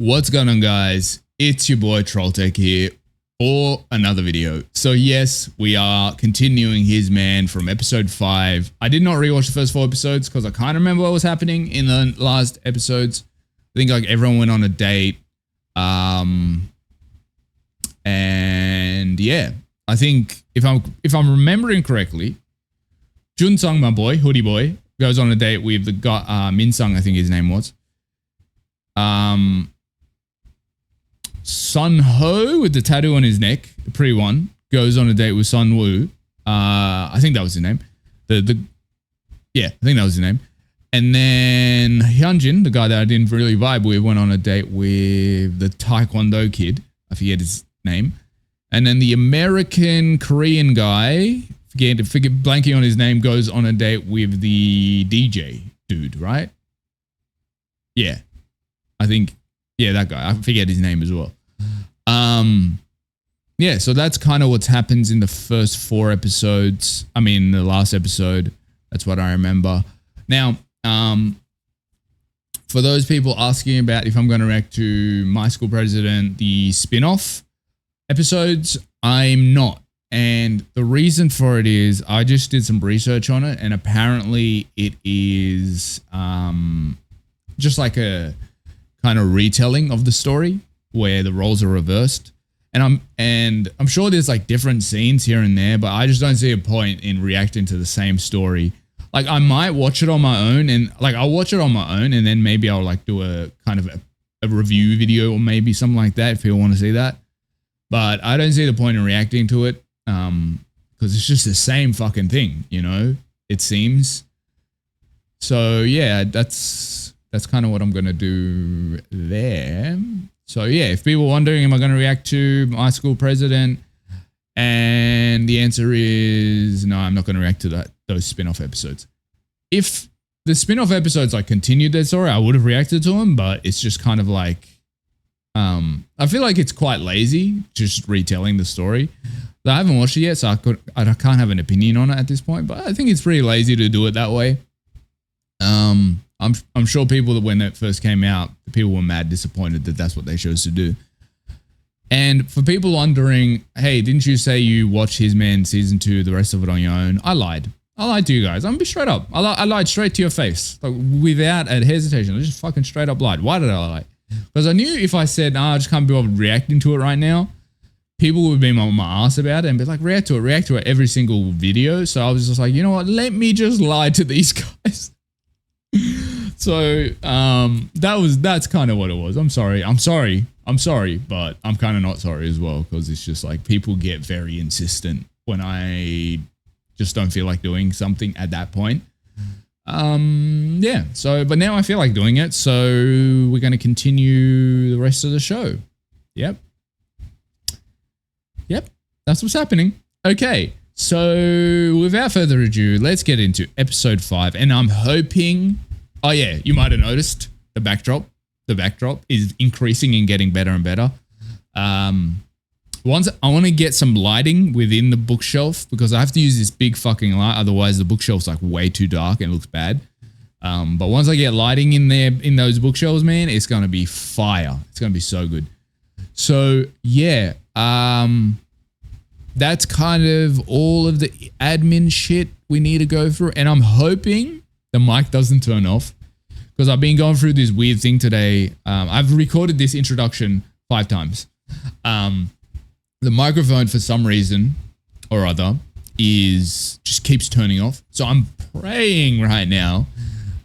What's going on, guys? It's your boy Trolltek here for another video. So yes, we are continuing His Man from episode 5. I did not rewatch the first 4 episodes because I kind of remember what was happening in the last episodes. I think like everyone went on a date. And yeah, I think if I'm remembering correctly, Junsung, my boy, hoodie boy, goes on a date with the guy, Minsung, I think his name was. Sun Ho with the tattoo on his neck, the pretty one, goes on a date with Sun Woo. I think that was his name. Yeah, I think that was his name. And then Hyunjin, the guy that I didn't really vibe with, went on a date with the Taekwondo kid. I forget his name. And then the American Korean guy, forget blanking on his name, goes on a date with the DJ dude, right? Yeah, I think, yeah, that guy. I forget his name as well. Yeah, so that's kind of what happens in the first 4 episodes. I mean, the last episode. That's what I remember. Now, for those people asking about if I'm going to react to My School President, the spin-off episodes, I'm not. And the reason for it is I just did some research on it, and apparently it is just like a kind of retelling of the story where the roles are reversed. And I'm sure there's like different scenes here and there, but I just don't see a point in reacting to the same story. Like I might watch it on my own, and like I'll watch it on my own, and then maybe I'll like do a kind of a review video or maybe something like that if people want to see that. But I don't see the point in reacting to it because it's just the same fucking thing, you know, it seems. So yeah, that's kind of what I'm going to do there. So yeah, if people are wondering, am I going to react to My School President? And the answer is no, I'm not going to react to those spin-off episodes. If the spin-off episodes like continued their story, I would have reacted to them, but it's just kind of like, I feel like it's quite lazy just retelling the story. I haven't watched it yet, so I can't have an opinion on it at this point, but I think it's pretty lazy to do it that way. I'm sure people that when it first came out, people were mad disappointed that that's what they chose to do. And for people wondering, hey, didn't you say you watched His Man season 2, the rest of it on your own? I lied. I lied to you guys. I'm gonna be straight up. I lied straight to your face, like without a hesitation. I just fucking straight up lied. Why did I lie? Because I knew if I said, I just can't be bothered reacting to it right now, people would be on my ass about it and be like, react to it every single video. So I was just like, you know what? Let me just lie to these guys. So that's kind of what it was. I'm sorry, but I'm kind of not sorry as well, because it's just like people get very insistent when I just don't feel like doing something at that point. Yeah, so but now I feel like doing it, so we're going to continue the rest of the show. Yep, that's what's happening. Okay, so without further ado, let's get into episode 5. And I'm hoping, oh yeah, you might have noticed the backdrop is increasing and getting better and better. Once I want to get some lighting within the bookshelf, because I have to use this big fucking light, otherwise the bookshelf's like way too dark and it looks bad. But once I get lighting in there, in those bookshelves, man, it's going to be fire. It's going to be so good. So yeah, that's kind of all of the admin shit we need to go through. And I'm hoping the mic doesn't turn off, because I've been going through this weird thing today. I've recorded this introduction 5 times. The microphone, for some reason or other, just keeps turning off. So I'm praying right now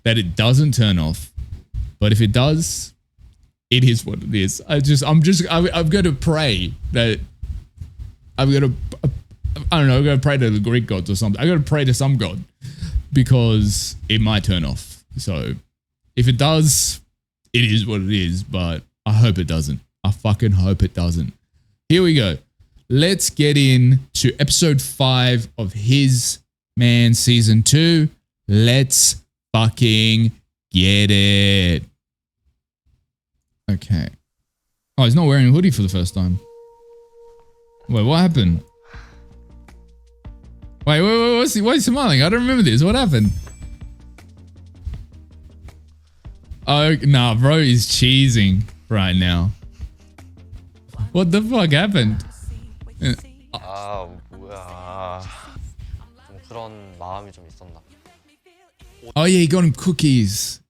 that it doesn't turn off. But if it does, it is what it is. I'm going to pray that I'm going to pray to the Greek gods or something. I'm going to pray to some god, because it might turn off. So if it does, it is what it is, but I hope it doesn't. I fucking hope it doesn't. Here we go. Let's get into episode 5 of His Man season 2. Let's fucking get it. Okay. Oh, he's not wearing a hoodie for the first time. Wait, what happened? Wait, why is he smiling? I don't remember this. What happened? Oh, nah, bro is cheesing. right now. What the fuck happened? 아 뭐야. 좀 그런 마음이 좀 있었나. Oh yeah, he got him cookies.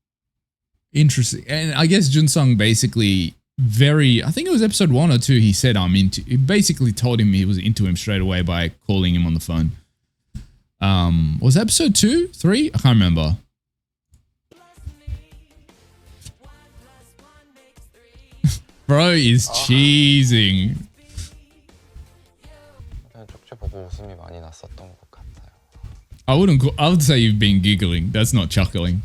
Interesting. And I guess Junsung basically I think it was episode 1 or 2, he said he basically told him he was into him straight away by calling him on the phone. Was it episode 2, 3? I can't remember. Bro is cheesing. 그냥 쪽지 보고 웃음이 많이 났었던 것 같아요. I would say you've been giggling. That's not chuckling.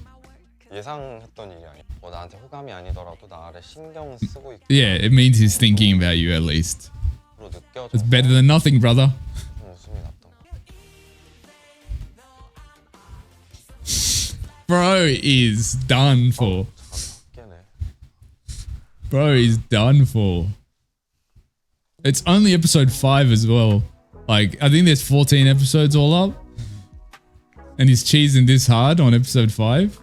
예상했던 일이 아니야. 뭐 나한테 호감이 아니더라도 나를 신경 쓰고 있고. Yeah, it means he's thinking about you at least. 느껴져서 It's better than nothing, brother. 좀 웃음이 났던 것 같아요. Bro is done for. 깨네. Bro is done for. It's only episode 5 as well. Like, I think there's 14 episodes all up. And he's cheesing this hard on episode 5.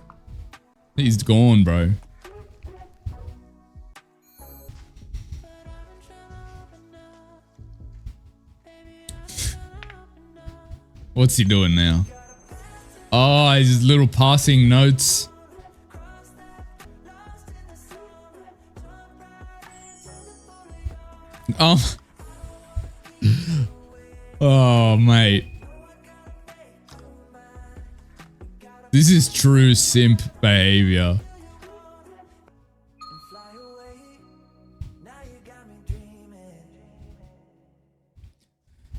He's gone, bro. What's he doing now? Oh, his little passing notes. Oh, mate. This is true simp behavior.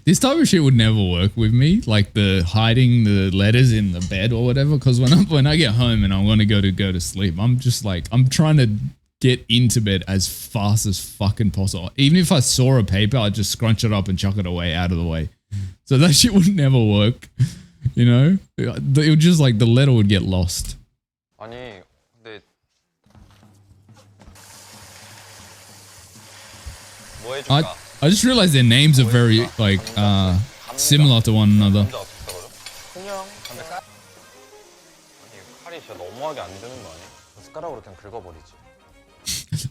This type of shit would never work with me, like the hiding the letters in the bed or whatever. Because when I get home and I want to go to sleep, I'm just like, I'm trying to get into bed as fast as fucking possible. Even if I saw a paper, I'd just scrunch it up and chuck it away out of the way. So that shit would never work. You know, it would just like the letter would get lost. 아니 근데 뭐 해줄까? I just realized their names are very like similar to one another. 그냥 근데 아니 칼이 진짜 너무하게 안 드는 거 아니야? 숟가락으로 그냥 긁어버리지.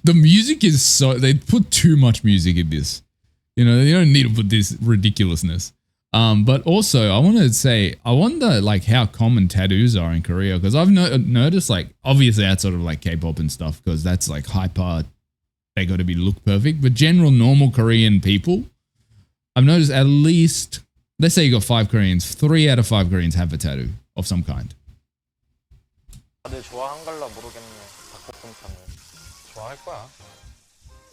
The music is they put too much music in this. You know, they don't need to put this ridiculousness. But also, I want to say, I wonder like how common tattoos are in Korea, because I've noticed like obviously that's sort of like K-pop and stuff, because that's like hyper. They got to be look perfect. But general normal Korean people, I've noticed at least, let's say you got 5 Koreans, 3 out of 5 Koreans have a tattoo of some kind. 다들 좋아한 걸라 모르겠네. 닭볶음탕을 좋아할 거야.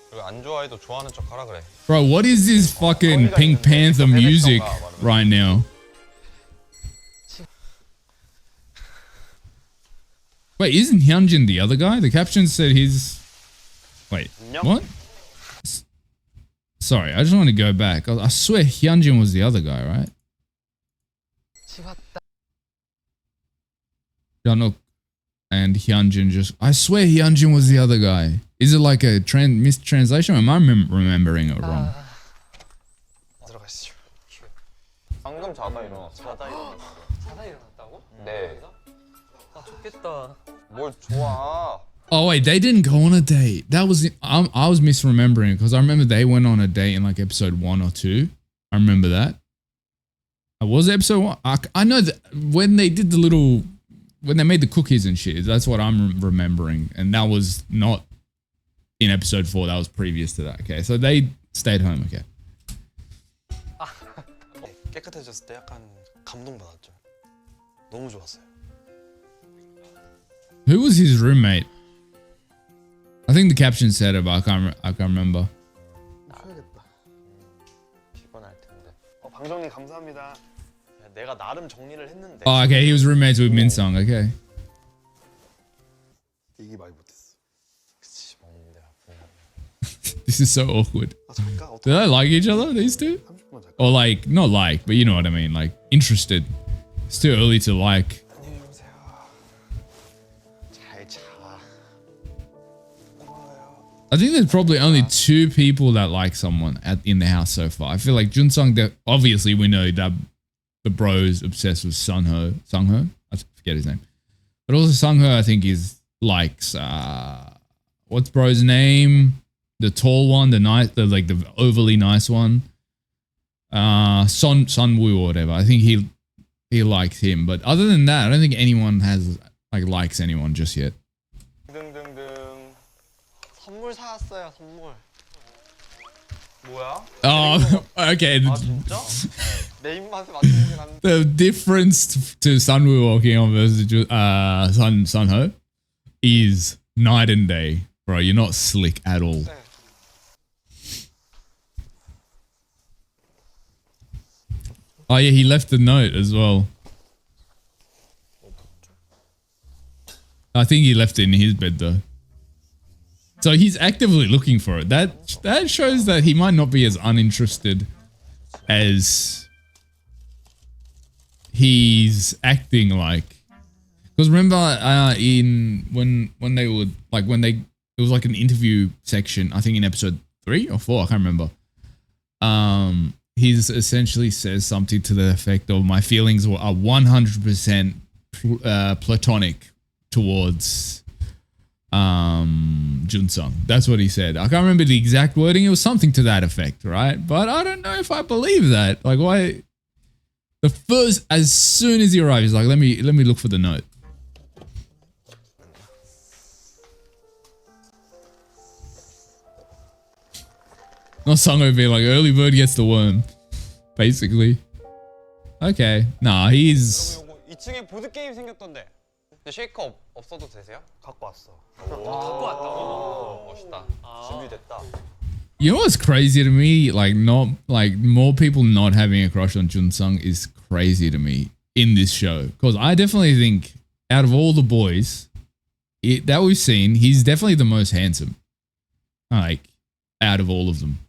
그리고 안 좋아해도 좋아하는 척 하라 그래. Bro, what is this fucking Pink Panther music right now? Wait, isn't Hyunjin the other guy? The caption said he's... Wait, what? Sorry, I just want to go back. I swear Hyunjin was the other guy, right? Janok and Hyunjin just... I swear Hyunjin was the other guy. Is it like a mistranslation, or am I remembering it wrong? 들어가시죠. 방금 자다 일어났어. 자다 일어났다고? 네. 아 좋겠다. 뭘 좋아? Oh wait, they didn't go on a date. That was I was misremembering, because I remember they went on a date in like episode 1 or 2. I remember that. It was episode 1. I know that when they did when they made the cookies and shit, that's what I'm remembering, and that was not in episode 4. That was previous to that. Okay, so they stayed home. Okay. 깨끗해졌을 때 약간 감동받았죠. 너무 좋았어요. Who was his roommate? I think the caption said it, but I can't remember. 쉬어야겠다. 피곤할 텐데. 방정님 감사합니다. 내가 나름 정리를 했는데. Oh, okay. He was roommates with Minsung. Okay. 얘기 많이 못했어. 그치, 먹는데 아프네. This is so awkward. 잠깐. Do they like each other, these two? Or like, not like, but you know what I mean, like interested. It's too early to like. 안녕히 주무세요. 잘 자. 고마워요. I think there's probably only 2 people that like someone in the house so far. I feel like Junsung, obviously we know that the bro's obsessed with Sungho. I forget his name. But also Sungho, I think, likes what's bro's name? The tall one, the overly nice one. Sun Woo or whatever. I think he likes him, but other than that, I don't think anyone has likes anyone just yet. 등등등. 선물 사왔어요, 선물. 뭐야? Oh, okay. 아 진짜? 내 입맛에 맞추긴 한데. The difference to Sun Woo walking on versus Sun Ho is night and day, bro. You're not slick at all. Oh yeah, he left the note as well. I think he left it in his bed though. So he's actively looking for it. That shows that he might not be as uninterested as he's acting like. Because remember, when they would it was like an interview section. I think in episode 3 or 4, I can't remember. He's essentially says something to the effect of, "My feelings are 100% platonic towards Junsung." That's what he said. I can't remember the exact wording. It was something to that effect, right? But I don't know if I believe that. Like, why? As soon as he arrived, he's like, let me look for the note. Not Sungho being like, early bird gets the worm, basically. Okay, nah, he's. 2층에 보드 게임 생겼던데. 근데 쉐이커 없어도 되세요? 갖고 왔어. 갖고 왔다고? 멋있다. 준비됐다. You know what's crazy to me? More people not having a crush on Junsung is crazy to me in this show. Because I definitely think out of all the boys that we've seen, he's definitely the most handsome. Out of all of them.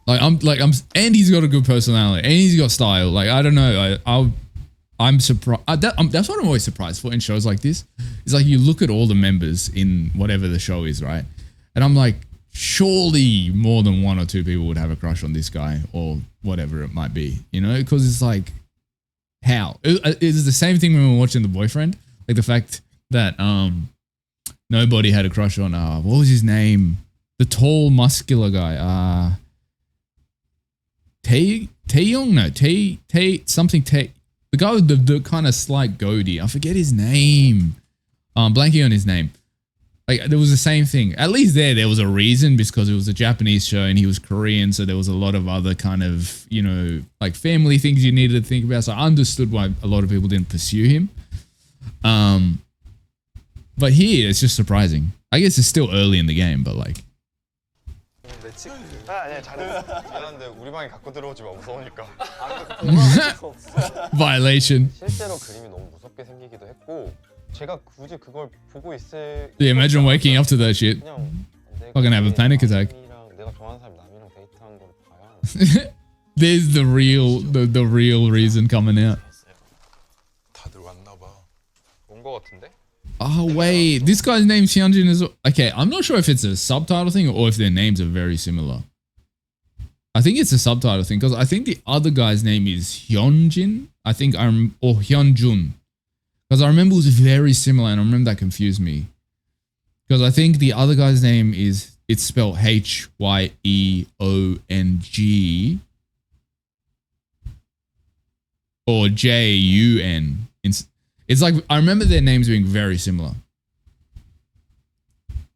And he's got a good personality, and he's got style. I don't know. I'm surprised. That's what I'm always surprised for in shows like this. It's like you look at all the members in whatever the show is, right? And I'm like, surely more than 1 or 2 people would have a crush on this guy or whatever it might be, you know? Because it's like, how? It's the same thing when we were watching The Boyfriend. Like the fact that nobody had a crush on, what was his name? The tall, muscular guy. Taeyong? No, something. The guy with the kind of slight goatee. I forget his name. Blanking on his name. There was the same thing. At least there was a reason, because it was a Japanese show and he was Korean, so there was a lot of other kind of, family things you needed to think about. So I understood why a lot of people didn't pursue him. But here it's just surprising. I guess it's still early in the game, but 미안한데 우리 방에 갖고 들어오지 마, 무서우니까. violation. 실제로 그림이 너무 무섭게 생기기도 했고, 제가 굳이 그걸 보고 있을. Yeah, imagine waking up to that shit. 그냥 Fucking have a panic attack. 내가 좋아하는 사람 남이랑 데이트하는 걸 봐야. There's the real reason coming out. 다들 왔나 봐. 온 거 같은데? Oh wait, this guy's name Hyunjin is okay. I'm not sure if it's a subtitle thing or if their names are very similar. I think it's a subtitle thing, because I think the other guy's name is Hyunjin. or Hyunjun, because I remember it was very similar, and I remember that confused me. Because I think the other guy's name it's spelled Hyeong or Jun. It's like, I remember their names being very similar.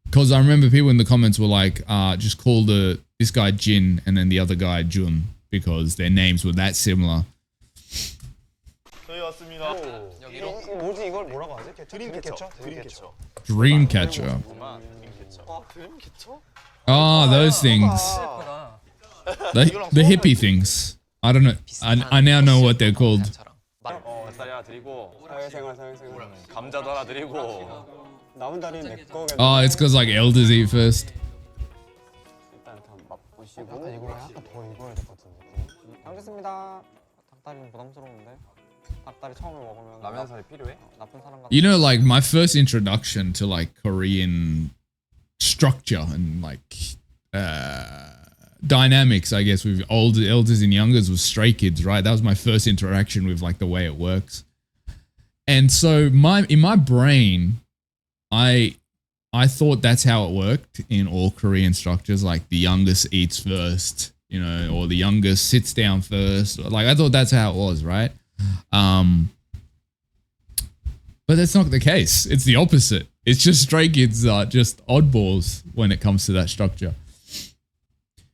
Because I remember people in the comments were like, just call this guy Jin and then the other guy Jun, because their names were that similar. 저희 왔습니다. 뭐지, 이걸 뭐라고 하지? 드림캐쳐? 드림캐쳐. Dreamcatcher. 드림캐쳐? Oh, those things. The hippie things. I don't know. I now know what they're called. 뱃살이야 드리고 사회생활 감자도 하나 드리고 남은 다리는 내 거겠네. Oh, it's because elders eat first. 일단 다 맛보시고 약간 이거 약간 더 익어야 될 것 같은데. 잘 먹겠습니다. 닭다리는 부담스러운데. 닭다리 처음에 먹으면 라면살이 필요해? 나쁜 사람 같은. You know, my first introduction to Korean structure and dynamics, I guess, with elders and youngers was Stray Kids, right? That was my first interaction with the way it works. And so in my brain, I I thought that's how it worked in all Korean structures. Like the youngest eats first, you know, or the youngest sits down first. Like I thought that's how it was, right? But that's not the case. It's the opposite. It's just stray kids are just oddballs when it comes to that structure.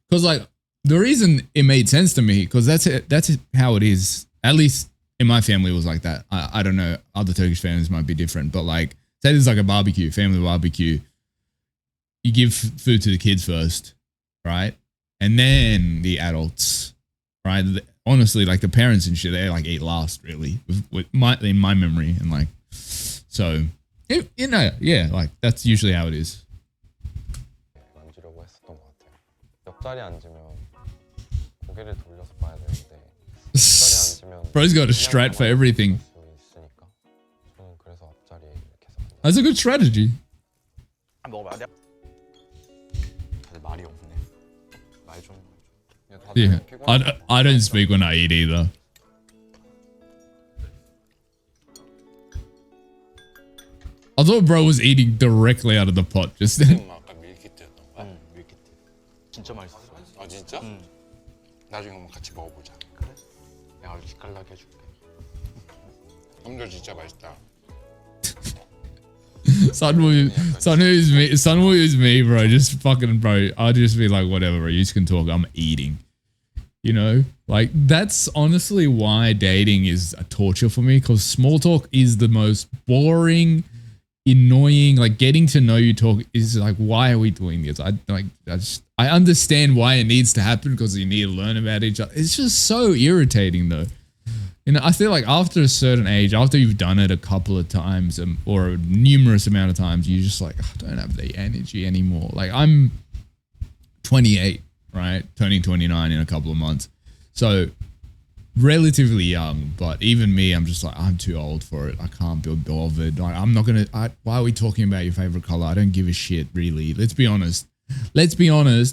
Because like the reason it made sense to me, because that's how it is. At least in my family it was like that. I don't know. Other Turkish families might be different, but like say there's like a barbecue, family barbecue. You give food to the kids first, right? And then the adults, right? Honestly, like the parents and shit, they like eat last, really, in my memory, and like, so, you know, yeah, like that's usually how it is. 만지려고 했었던 것 같아요. 옆자리에 앉으면 고개를 돌려서 봐야 되는데 옆자리에 앉으면 Bro's got a strat for everything. 있으니까 저는 그래서 앞자리에 이렇게 해서 앉아요. That's a good strategy. 먹어봐야 돼. 다들 말이 없네. 말 좀. Yeah, I don't speak when I eat either. I thought bro was eating directly out of the pot just then. 아까 밀키트였던 거야? 응, 밀키트. 진짜 맛있었어. 아 진짜? 응. 나중에 한번 같이 먹어보자. 그래? 내가 기깔나게 해줄게. 감자 진짜 맛있다. Son will use me, bro. Just fucking, bro. I'll just be like, whatever, bro. You can talk. I'm eating. You know, like that's honestly why dating is a torture for me, because small talk is the most boring, annoying. Like getting to know you talk is like, why are we doing this? I understand why it needs to happen because you need to learn about each other. It's just so irritating though. You know, I feel like after a certain age, after you've done it a couple of times or a numerous amount of times, you're just like, I don't have the energy anymore. Like I'm 28, right? Turning 29 in a couple of months. So relatively young, but even me, I'm just like, I'm too old for it. I can't be bothered. Like, I'm not going to, why are we talking about your favorite color? I don't give a shit, really. Let's be honest.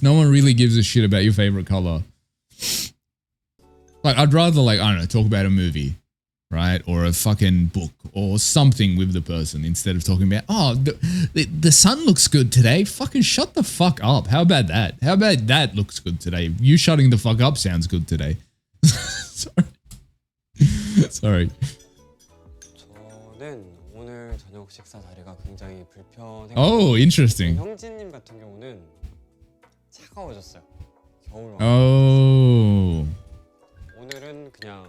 No one really gives a shit about your favorite color. Like, I'd rather, like, I don't know, talk about a movie, right? Or a fucking book or something with the person instead of talking about, oh, the sun looks good today. Fucking shut the fuck up. How about that? How about that looks good today? You shutting the fuck up sounds good today. Sorry. 저는 오늘 저녁 식사 자리가 굉장히 불편했고. Oh, interesting. 형진님 같은 경우는 차가워졌어요. 겨울 와. Oh. 오늘은 그냥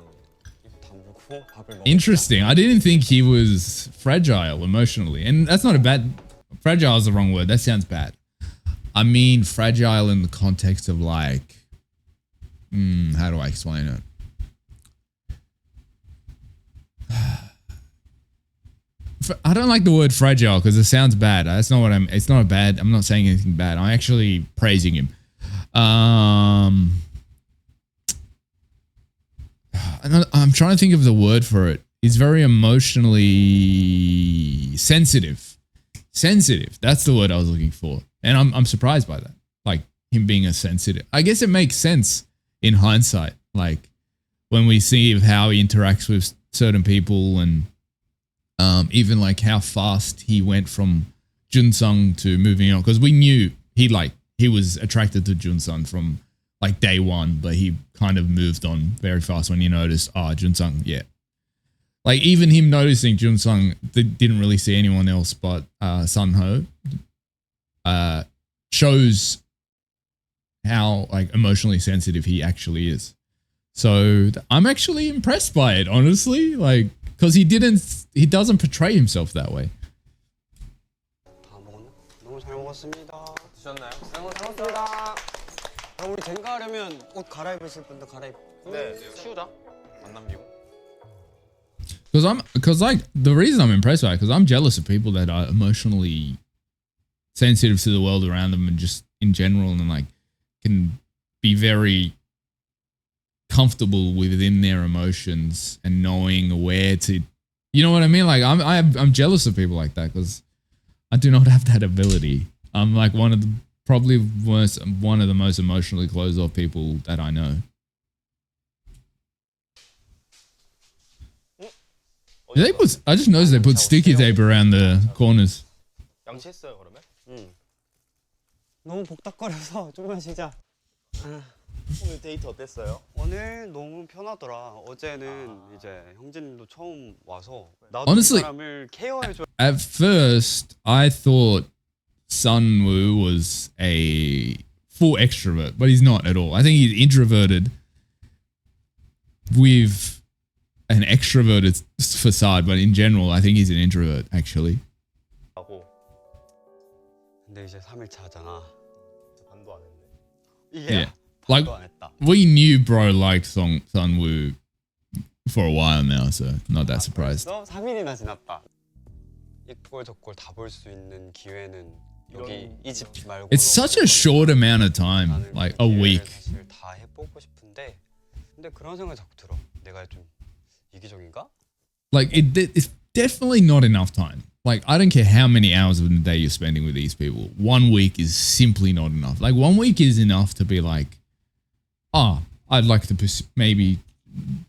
입 다물고 밥을 먹었다. Interesting. I didn't think he was fragile emotionally. And that's not a bad... Fragile is the wrong word. That sounds bad. I mean fragile in the context of like... how do I explain it? I don't like the word fragile because it sounds bad. That's not what it's not a bad... I'm not saying anything bad. I'm actually praising him. I'm trying to think of the word for it. He's very emotionally sensitive. Sensitive. That's the word I was looking for. And I'm surprised by that. Like him being a sensitive. I guess it makes sense in hindsight. Like when we see how he interacts with certain people and even like how fast he went from Junsung to moving on. Because we knew he was attracted to Junsung from like day one, but he kind of moved on very fast when he noticed, Junsung, yeah. Like even him noticing Junsung, didn't really see anyone else but Sunho, shows how like emotionally sensitive he actually is. So I'm actually impressed by it, honestly, like because he doesn't portray himself that way. 다 먹었나? 너무 잘 먹었습니다. 드셨나요? 너무 잘 먹었습니다. 그럼 우리 젠가 하려면 옷 갈아입으실 분도 갈아입고 네, 치우자. 안 남기고. Because like the reason I'm impressed by it, because I'm jealous of people that are emotionally sensitive to the world around them and just in general, and like can be very comfortable within their emotions and knowing where to, you know what I mean? Like I'm jealous of people like that because I do not have that ability. I'm like one of the most emotionally closed off people that I know. I just noticed they put sticky tape around the corners. 양치했어요 그러면? 너무 복닥거려서 좀만 쉬자. 오늘 데이트 어땠어요? 오늘 너무 편하더라. 어제는 이제 형제님도 처음 와서 나도 Honestly, 이 사람을 케어해줘. At first, I thought Sunwoo was a full extrovert, but he's not at all. I think he's introverted with an extroverted facade, but in general, I think he's an introvert, actually. 하고. 근데 이제 3일차 하잖아. 저 반도 안 했네. 이게 Yeah. Like, 반도 안 했다. we knew bro liked Sunwoo for a while now, so not that surprised. 너 3일이나 지났다. 이꼴 저꼴 다 볼 수 있는 기회는 여기 이 집 말고. It's such a short amount of time, like a week. 사실 다 해보고 싶은데, 근데 그런 생각이 자꾸 들어. 내가 좀 이기적인가? Like it's definitely not enough time. Like I don't care how many hours of the day you're spending with these people. 1 week is simply not enough. Like 1 week is enough to be like, I'd like to maybe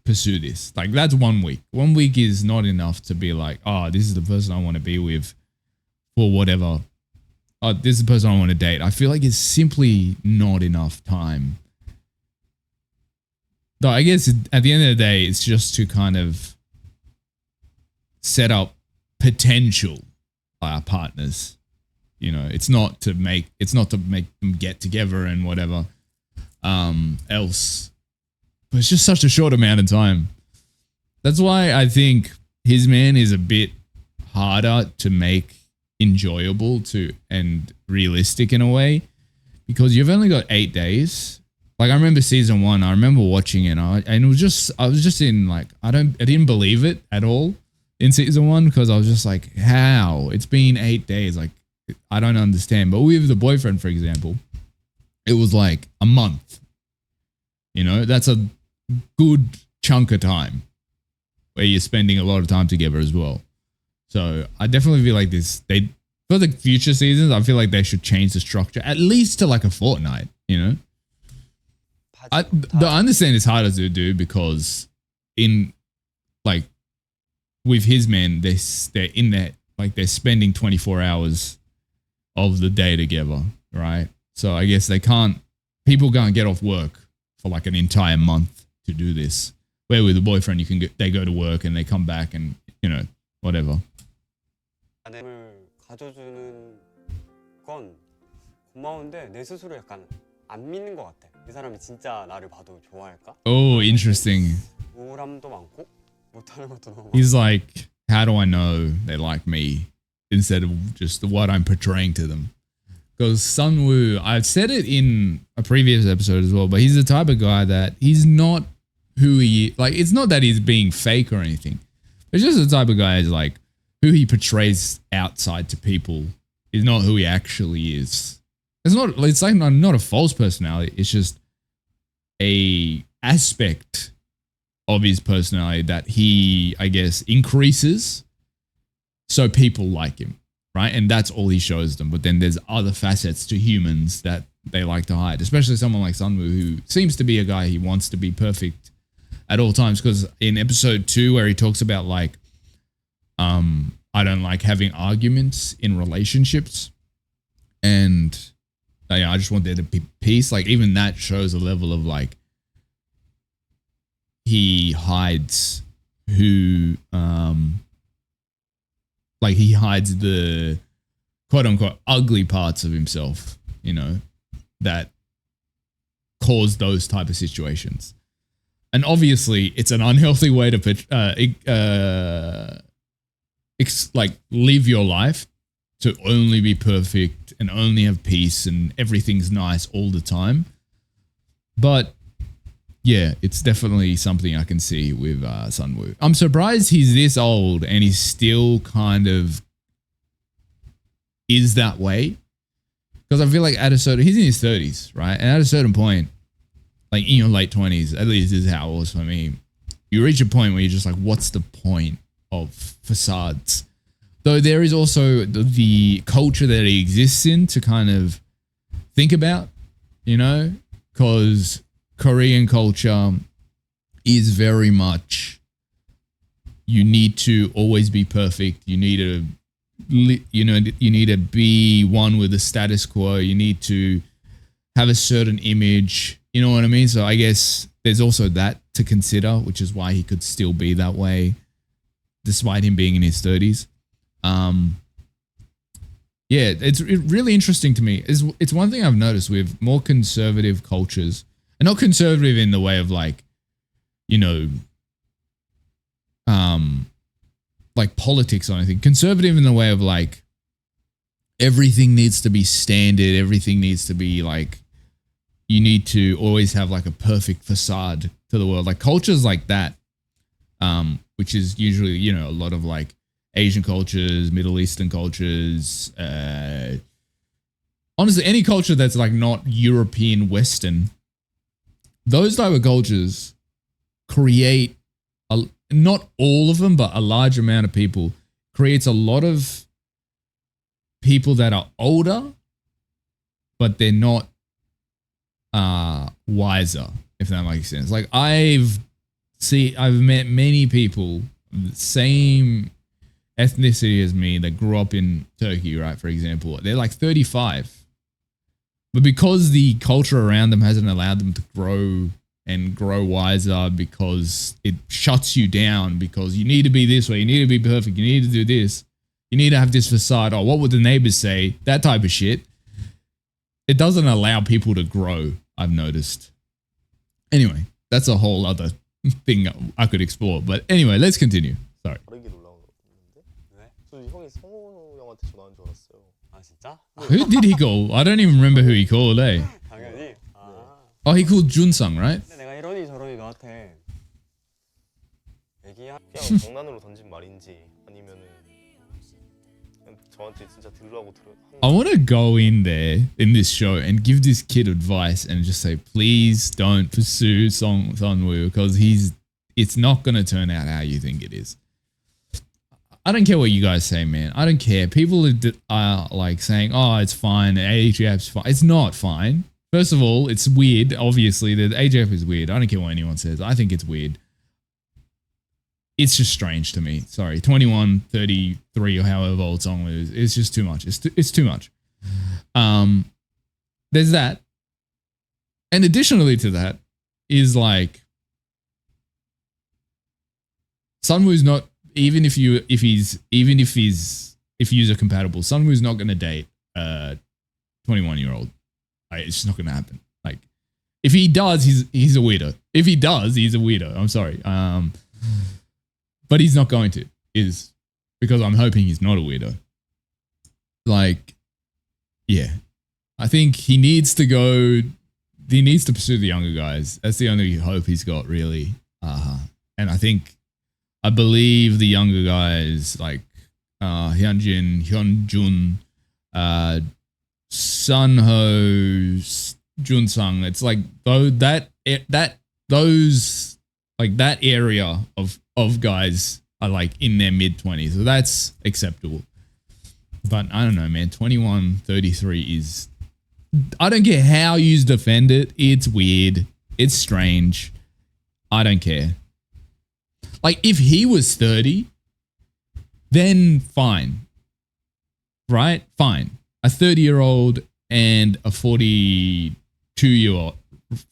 pursue this. Like that's 1 week. 1 week is not enough to be like, this is the person I want to be with for whatever. This is the person I want to date. I feel like it's simply not enough time. Though I guess at the end of the day, it's just to kind of set up potential partners. You know, it's not to make them get together and whatever else. But it's just such a short amount of time. That's why I think his man is a bit harder to make enjoyable to and realistic in a way, because you've only got 8 days. Like I remember season 1, I remember watching it, and I was just in like I didn't believe it at all in season 1, because I was just like, how? It's been 8 days, like I don't understand. But with the boyfriend, for example, it was like a month. You know, that's a good chunk of time where you're spending a lot of time together as well. So I definitely feel like for the future seasons, I feel like they should change the structure at least to like a fortnight, you know? I understand it's harder to do because in like with his men, they're in there, like they're spending 24 hours of the day together, right? So I guess people can't get off work for like an entire month to do this. Where with a boyfriend, they go to work and they come back and, you know, whatever. 아내를 가져주는 건 고마운데 내 스스로 약간 안 믿는 것 같아. 이 사람이 진짜 나를 봐도 좋아할까? Oh, interesting. 우울함도 많고 못하는 것도 너무 많고. He's like, how do I know they like me instead of just what I'm portraying to them? Because Sunwoo, I've said it in a previous episode as well, but he's the type of guy that he's not who he, like, it's not that he's being fake or anything. It's just the type of guy is like, who he portrays outside to people is not who he actually is. It's like not a false personality. It's just a aspect of his personality that he, I guess, increases so people like him, right? And that's all he shows them. But then there's other facets to humans that they like to hide, especially someone like Sunwoo, who seems to be a guy he wants to be perfect at all times. Because in episode 2, where he talks about like, I don't like having arguments in relationships, and I just want there to be peace. Like even that shows a level of like he hides who, like he hides the quote unquote ugly parts of himself, you know, that cause those type of situations. And obviously, it's an unhealthy way to like live your life to only be perfect and only have peace and everything's nice all the time. But yeah, it's definitely something I can see with Sunwoo. I'm surprised he's this old and he's still kind of is that way. Because I feel like he's in his 30s, right? And at a certain point, like in your late 20s, at least this is how it was for me, you reach a point where you're just like, what's the point of facades? Though there is also the culture that he exists in to kind of think about, you know, because Korean culture is very much, you need to always be perfect. You need to you know, you need to be one with the status quo. You need to have a certain image. You know what I mean? So I guess there's also that to consider, which is why he could still be that way despite him being in his 30s. Yeah, it's really interesting to me. It's one thing I've noticed with more conservative cultures, and not conservative in the way of like, you know, like politics or anything. Conservative in the way of like everything needs to be standard. Everything needs to be like, you need to always have like a perfect facade to the world. Like cultures like that, which is usually, you know, a lot of like Asian cultures, Middle Eastern cultures, honestly, any culture that's like not European Western, those type of cultures create not all of them, but a large amount of people, creates a lot of people that are older, but they're not wiser, if that makes sense. Like I've met many people the same ethnicity as me that grew up in Turkey, right? For example, they're like 35, but because the culture around them hasn't allowed them to grow wiser, because it shuts you down, because you need to be this way, you need to be perfect, you need to do this, you need to have this facade. Oh, what would the neighbors say? That type of shit. It doesn't allow people to grow, I've noticed. Anyway, that's a whole other thing I could explore. But anyway, let's continue. Sorry. 다르게 올라오는데? 왜? 저 형이 성우 형한테 전화한 줄 알았어요. 아 진짜? Who did he call? I don't even remember who he called, eh? 당연히. 아. Oh, he called Junsung, right? 근데 내가 이러니 저러니 너한테 얘기야. 그냥 장난으로 던진 말인지 아니면은 그냥 저한테 진짜 들으라고 I want to go in there in this show and give this kid advice and just say, please don't pursue Songwoo, because it's not going to turn out how you think it is. I don't care what you guys say, man. I don't care. People are like saying, oh, it's fine. AJF's fine. It's not fine. First of all, it's weird. Obviously, the AJF is weird. I don't care what anyone says. I think it's weird. It's just strange to me. Sorry, 21, 33, or however old Songwoo is. It's just too much. It's too much. There's that. And additionally to that is like, Sunwoo's not, even if yous are compatible, Sunwoo's not going to date a 21-year-old. Like, it's just not going to happen. Like, if he does, he's a weirdo. If he does, he's a weirdo. I'm sorry. But he's not going to, is because I'm hoping he's not a weirdo. Like, yeah, I think he needs to pursue the younger guys. That's the only hope he's got, really. And I believe the younger guys like Hyunjin, Hyunjun, Sunho, Junsung. It's like that area of guys are like in their mid-20s. So that's acceptable. But I don't know, man. 21, 33 is... I don't care how you defend it. It's weird. It's strange. I don't care. Like, if he was 30, then fine. Right? Fine. A 30-year-old and a 42-year-old,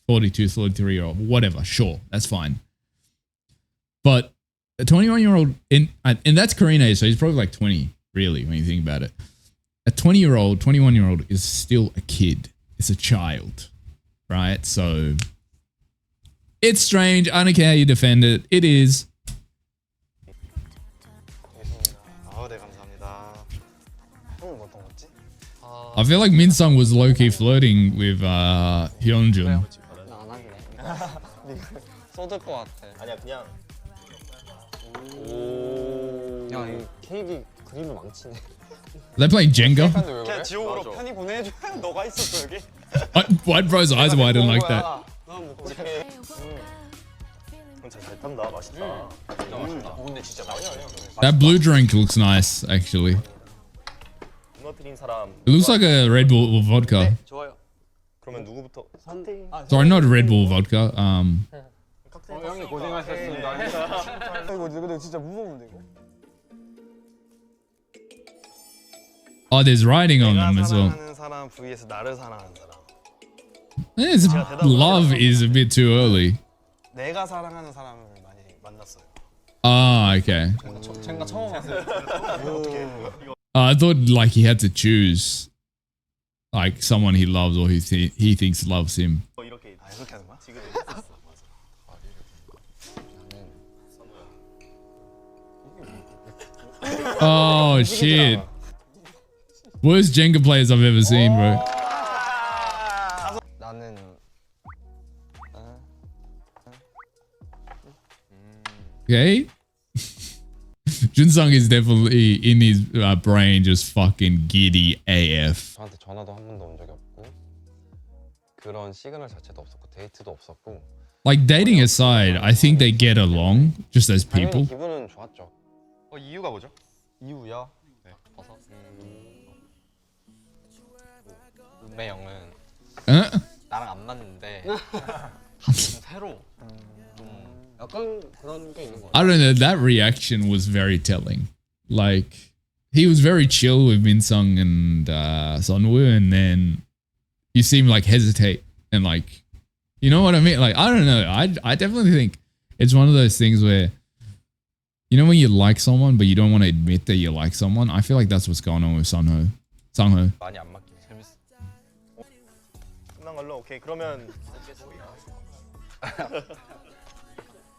42, 33-year-old, whatever. Sure. That's fine. But a 21-year-old, and that's Korean age, so he's probably like 20, really, when you think about it. A 20-year-old, 21-year-old is still a kid. It's a child, right? So it's strange. I don't care how you defend it. It is. 네 감사합니다. 형은 어떤 거지? I feel like Minsung was low-key flirting with Hyunjun. 나 안 하긴 해. 네가 쏟을 것 같아. 아니야 그냥 야, 이 케이크 그림을 망치네. They're playing Jenga? 그냥 지옥으로 편히 보내줘. 너가 있었어 여기. White bro's eyes widen like that. 난 먹고 싶게. 잘 탄다 맛있다. 근데 진짜 맛있어. That blue drink looks nice, actually. 무너뜨린 사람. It looks like a Red Bull vodka. 좋아요. 그러면 누구부터? Sorry, not Red Bull vodka. 형님 고생하셨습니다. 이거 근데 진짜 무서운데 이거. Oh, there's writing on them 내가 as well. 사랑하는 사람 vs 나를 사랑하는 사람. It's, love is a bit too early. 내가 사랑하는 사람을 많이 만났어요. Ah, okay. 젠가 처음 왔어요. I thought like he had to choose like someone he loves or he thinks loves him. 이렇게 이렇게 하는 거야? 지금 Oh shit. Worst Jenga players I've ever seen, bro. 나는 Okay. Junsung is definitely in his brain just fucking giddy AF. 저한테 전화도 한 번도 온 적이 없고 그런 시그널 자체도 없었고 데이트도 없었고 Like dating aside, I think they get along just as people. 당연히 기분은 좋았죠. 이유가 뭐죠? 이유요? 네. 버섯. 룸메 형은 Huh? 나랑 안 맞는데 좀 새로 약간 그런 게 있는 것 같아. I don't know. That reaction was very telling. Like he was very chill with Minsung and Sunwoo, and then you see him like hesitate and like, you know what I mean? Like I don't know. I definitely think it's one of those things where, you know, when you like someone but you don't want to admit that you like someone. I feel like that's what's going on with Sungho. 많이 안 맞긴 해. 재밌어. 끝난 걸로 오케이. 그러면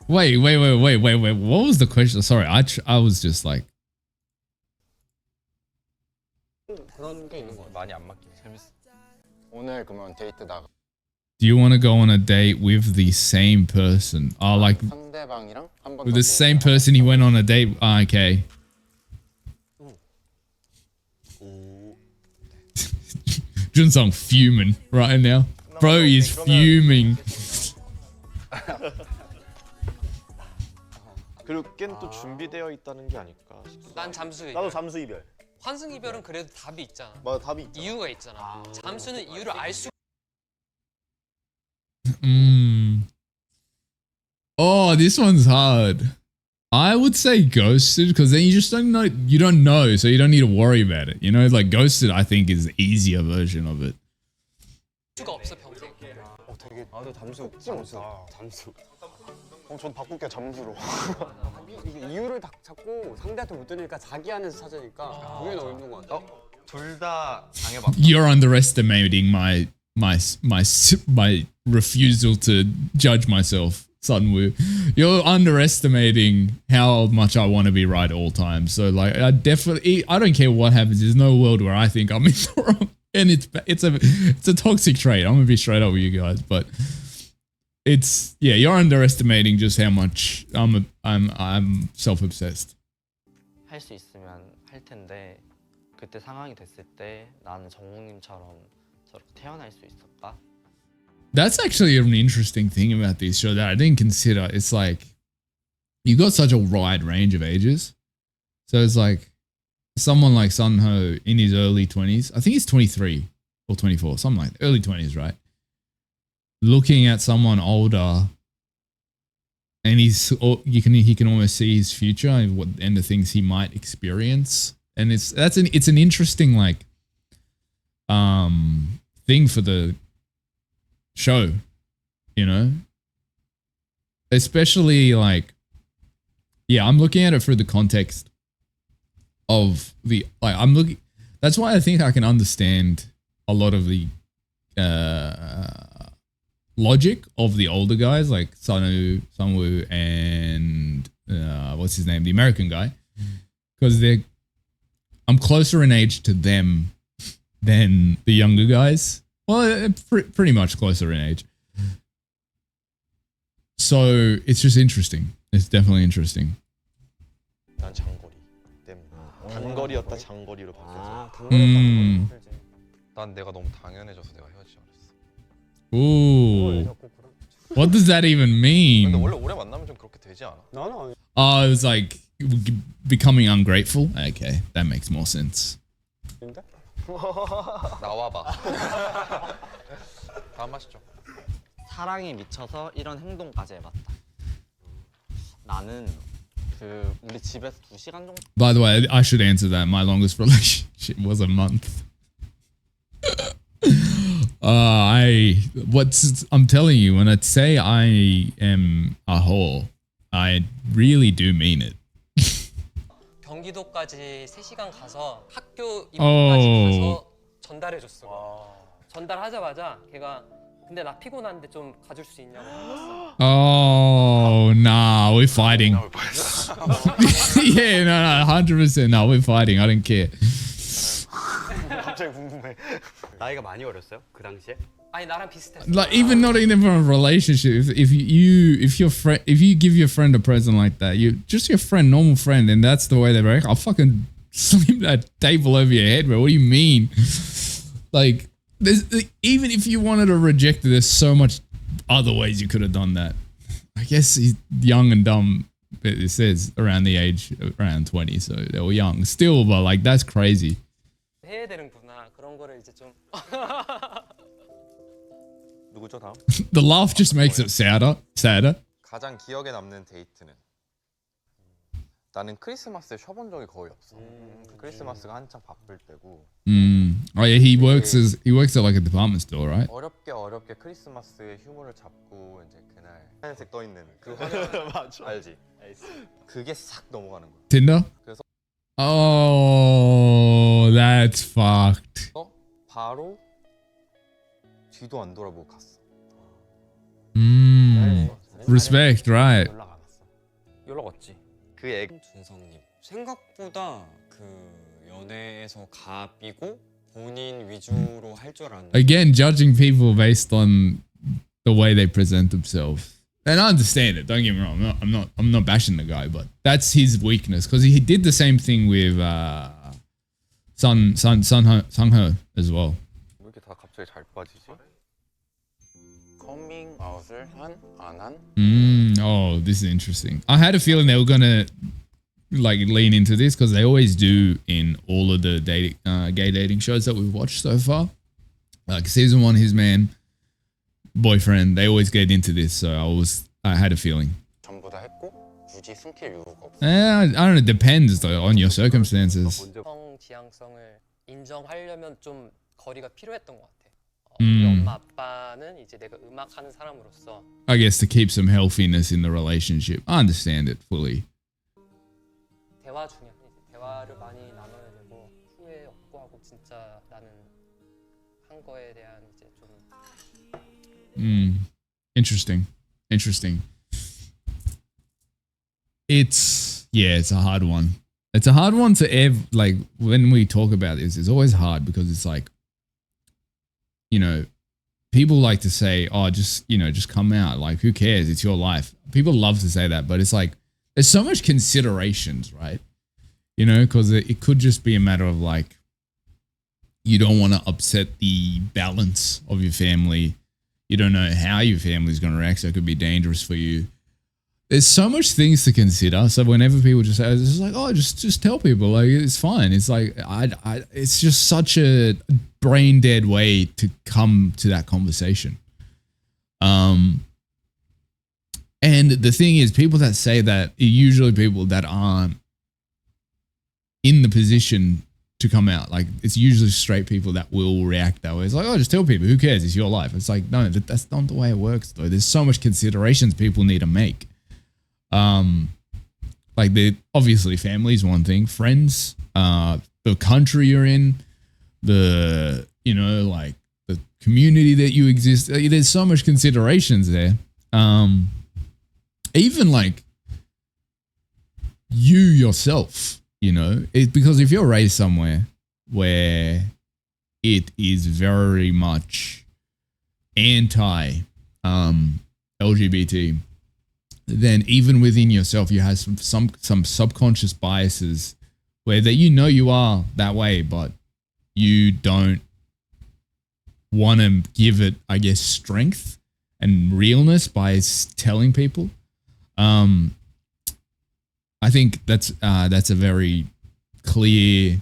Wait. What was the question? Sorry, I was just like, 그런 게 있는 것 같아. 많이 안 맞긴 해. 재밌어. 오늘 그러면 데이트 나가 do you want to go on a date with the same person? Oh, like 상대방이랑 한 번 with the same person he went on a date. Ah, okay. Junsung fuming right now. Bro is fuming. 그리고 걘 또 준비되어 있다는 게 아닐까 싶어. 난 잠수 나도 이별. 잠수 이별. 환승 이별은 그래도 답이 있잖아. 맞아 답이 있잖아. 이유가 있잖아. 잠수는 이유를 알 수. Oh, this one's hard. I would say ghosted because then you just don't know. You don't know, so you don't need to worry about it. You know, like ghosted, I think is the easier version of it. 수가 없어 평생. 되게 저 잠수 잊지 못했어. 잠수. 전 바꿀게요 잠수로. 이게 이유를 찾고 상대한테 못 들으니까 자기 안에서 찾으니까 그게 너무 힘든 것 같아. 둘 다 당해봤다. You're underestimating my refusal to judge myself, Sunwoo. You're underestimating how much I want to be right at all times. So like, I don't care what happens. There's no world where I think I'm in the wrong, and it's a toxic trait. I'm gonna be straight up with you guys, but it's you're underestimating just how much I'm self-obsessed. 할 수 있으면 할 텐데 그때 상황이 됐을 때 나는 정국님처럼 저렇게 태어날 수 있을까? That's actually an interesting thing about this show that I didn't consider. It's like you got such a wide range of ages. So it's like someone like Sunho in his early 20s. I think he's 23 or 24, something like that. Early 20s, right? Looking at someone older, and he can almost see his future and the things he might experience. And it's an interesting like thing for the show, you know, especially like, I'm looking at it through the context of the, like, that's why I think I can understand a lot of the logic of the older guys like Sunwoo and what's his name, the American guy, because I'm closer in age to them than the younger guys. Well, pretty much closer in age. So it's just interesting. It's definitely interesting. 난 장거리 때문에. 단거리였다 장거리로 바뀌었어. 난 내가 너무 당연해져서 내가 헤어지자 그랬어. Ooh. What does that even mean? 근데 원래 오래 만나면 좀 그렇게 되지 않아? 나는 Oh, it was like becoming ungrateful. Okay, that makes more sense. 아닌데? 나와봐. 다음 하시죠. 사랑에 미쳐서 이런 행동까지 해봤다. 나는 우리 집에서 2시간 정도 By the way, I should answer that. My longest relationship relationship was a month. I'm telling you, when I say I am a whore, I really do mean it. 경기도까지 3시간 가서 학교 입구까지 가서 전달해줬어. 전달하자마자 걔가 근데 나 피곤한데 좀 가줄 수 있냐고 물었어. Oh, nah, we're fighting. Yeah, no, 100%. No, we're fighting. I don't care. 갑자기 궁금해. 나이가 많이 어렸어요? 그 당시에? 아니 나랑 비슷했어. Like even not even from a relationship. If you give your friend a present like that, you just your friend, normal friend, and that's the way they react. I'll fucking slam that table over your head, bro. What do you mean? Like, even if you wanted to reject it, there's so much other ways you could have done that. I guess he's young and dumb. It says around the age around 20, so they were young still, but like that's crazy. 해야 되는구나. 그런 거를 이제 좀 누구죠 다음? The laugh just makes it sadder. 가장 기억에 남는 데이트는 나는 크리스마스에 쉬어본 적이 거의 없어. 크리스마스가 한창 바쁠 때고. Oh yeah, he works at like a department store, right? 어렵게 크리스마스에 휴무를 잡고 이제 그날 하얀색 떠 있는 그 화면 맞아. 알지? 그게 싹 넘어가는 거야. Tinder? 그래서 Oh, that's fucked. 바로 뒤도 안 돌아보고 갔어. Respect, right? 연락 안 왔어. 연락 왔지. 그 애 준성님 생각보다 그 연애에서 갑이고 본인 위주로 할 줄 아는. Again, judging people based on the way they present themselves. And I understand it. Don't get me wrong. I'm not bashing the guy, but that's his weakness because he did the same thing with Sungho as well. 왜 이렇게 다 갑자기 잘 빠지지? 커밍 아웃을 안 한? Oh, this is interesting. I had a feeling they were gonna like lean into this because they always do in all of the gay dating shows that we've watched so far. Like season 1, his man, boyfriend, they always get into this. So I had a feeling. 전부 다 했고 굳이 숨길 이유가 없어. I don't know. It depends though on your circumstances. 성 지향성을 인정하려면 좀 거리가 필요했던 것 같아. 우리 엄마 아빠는 이제 내가 음악하는 사람으로서 I guess to keep some healthiness in the relationship. I understand it fully. 대화 중요해. 대화를 많이 나눠야 되고 후회 없고 하고 진짜 나는 한 거에 대한 이제 좀 Interesting. It's a hard one. It's a hard one to like when we talk about this. It's always hard because it's like, you know, people like to say, "Oh, just come out. Like, who cares? It's your life." People love to say that, but it's like there's so much considerations, right? You know, because it could just be a matter of like you don't want to upset the balance of your family. You don't know how your family's going to react, so it could be dangerous for you. There's so much things to consider. So whenever people just say, it's just like, oh, just tell people, like it's fine. It's like it's just such a brain dead way to come to that conversation. And the thing is, people that say that are usually people that aren't in the position to come out. Like it's usually straight people that will react that way. It's like, oh, just tell people, who cares? It's your life. It's like, no, that's not the way it works though. There's so much considerations people need to make. Like obviously family is one thing, friends, the country you're in, like the community that you exist. There's so much considerations there. Even like you yourself, because if you're raised somewhere where it is very much anti LGBT, then even within yourself you have some subconscious biases where that you are that way, but you don't want to give it, I guess, strength and realness by telling people. I think that's a very clear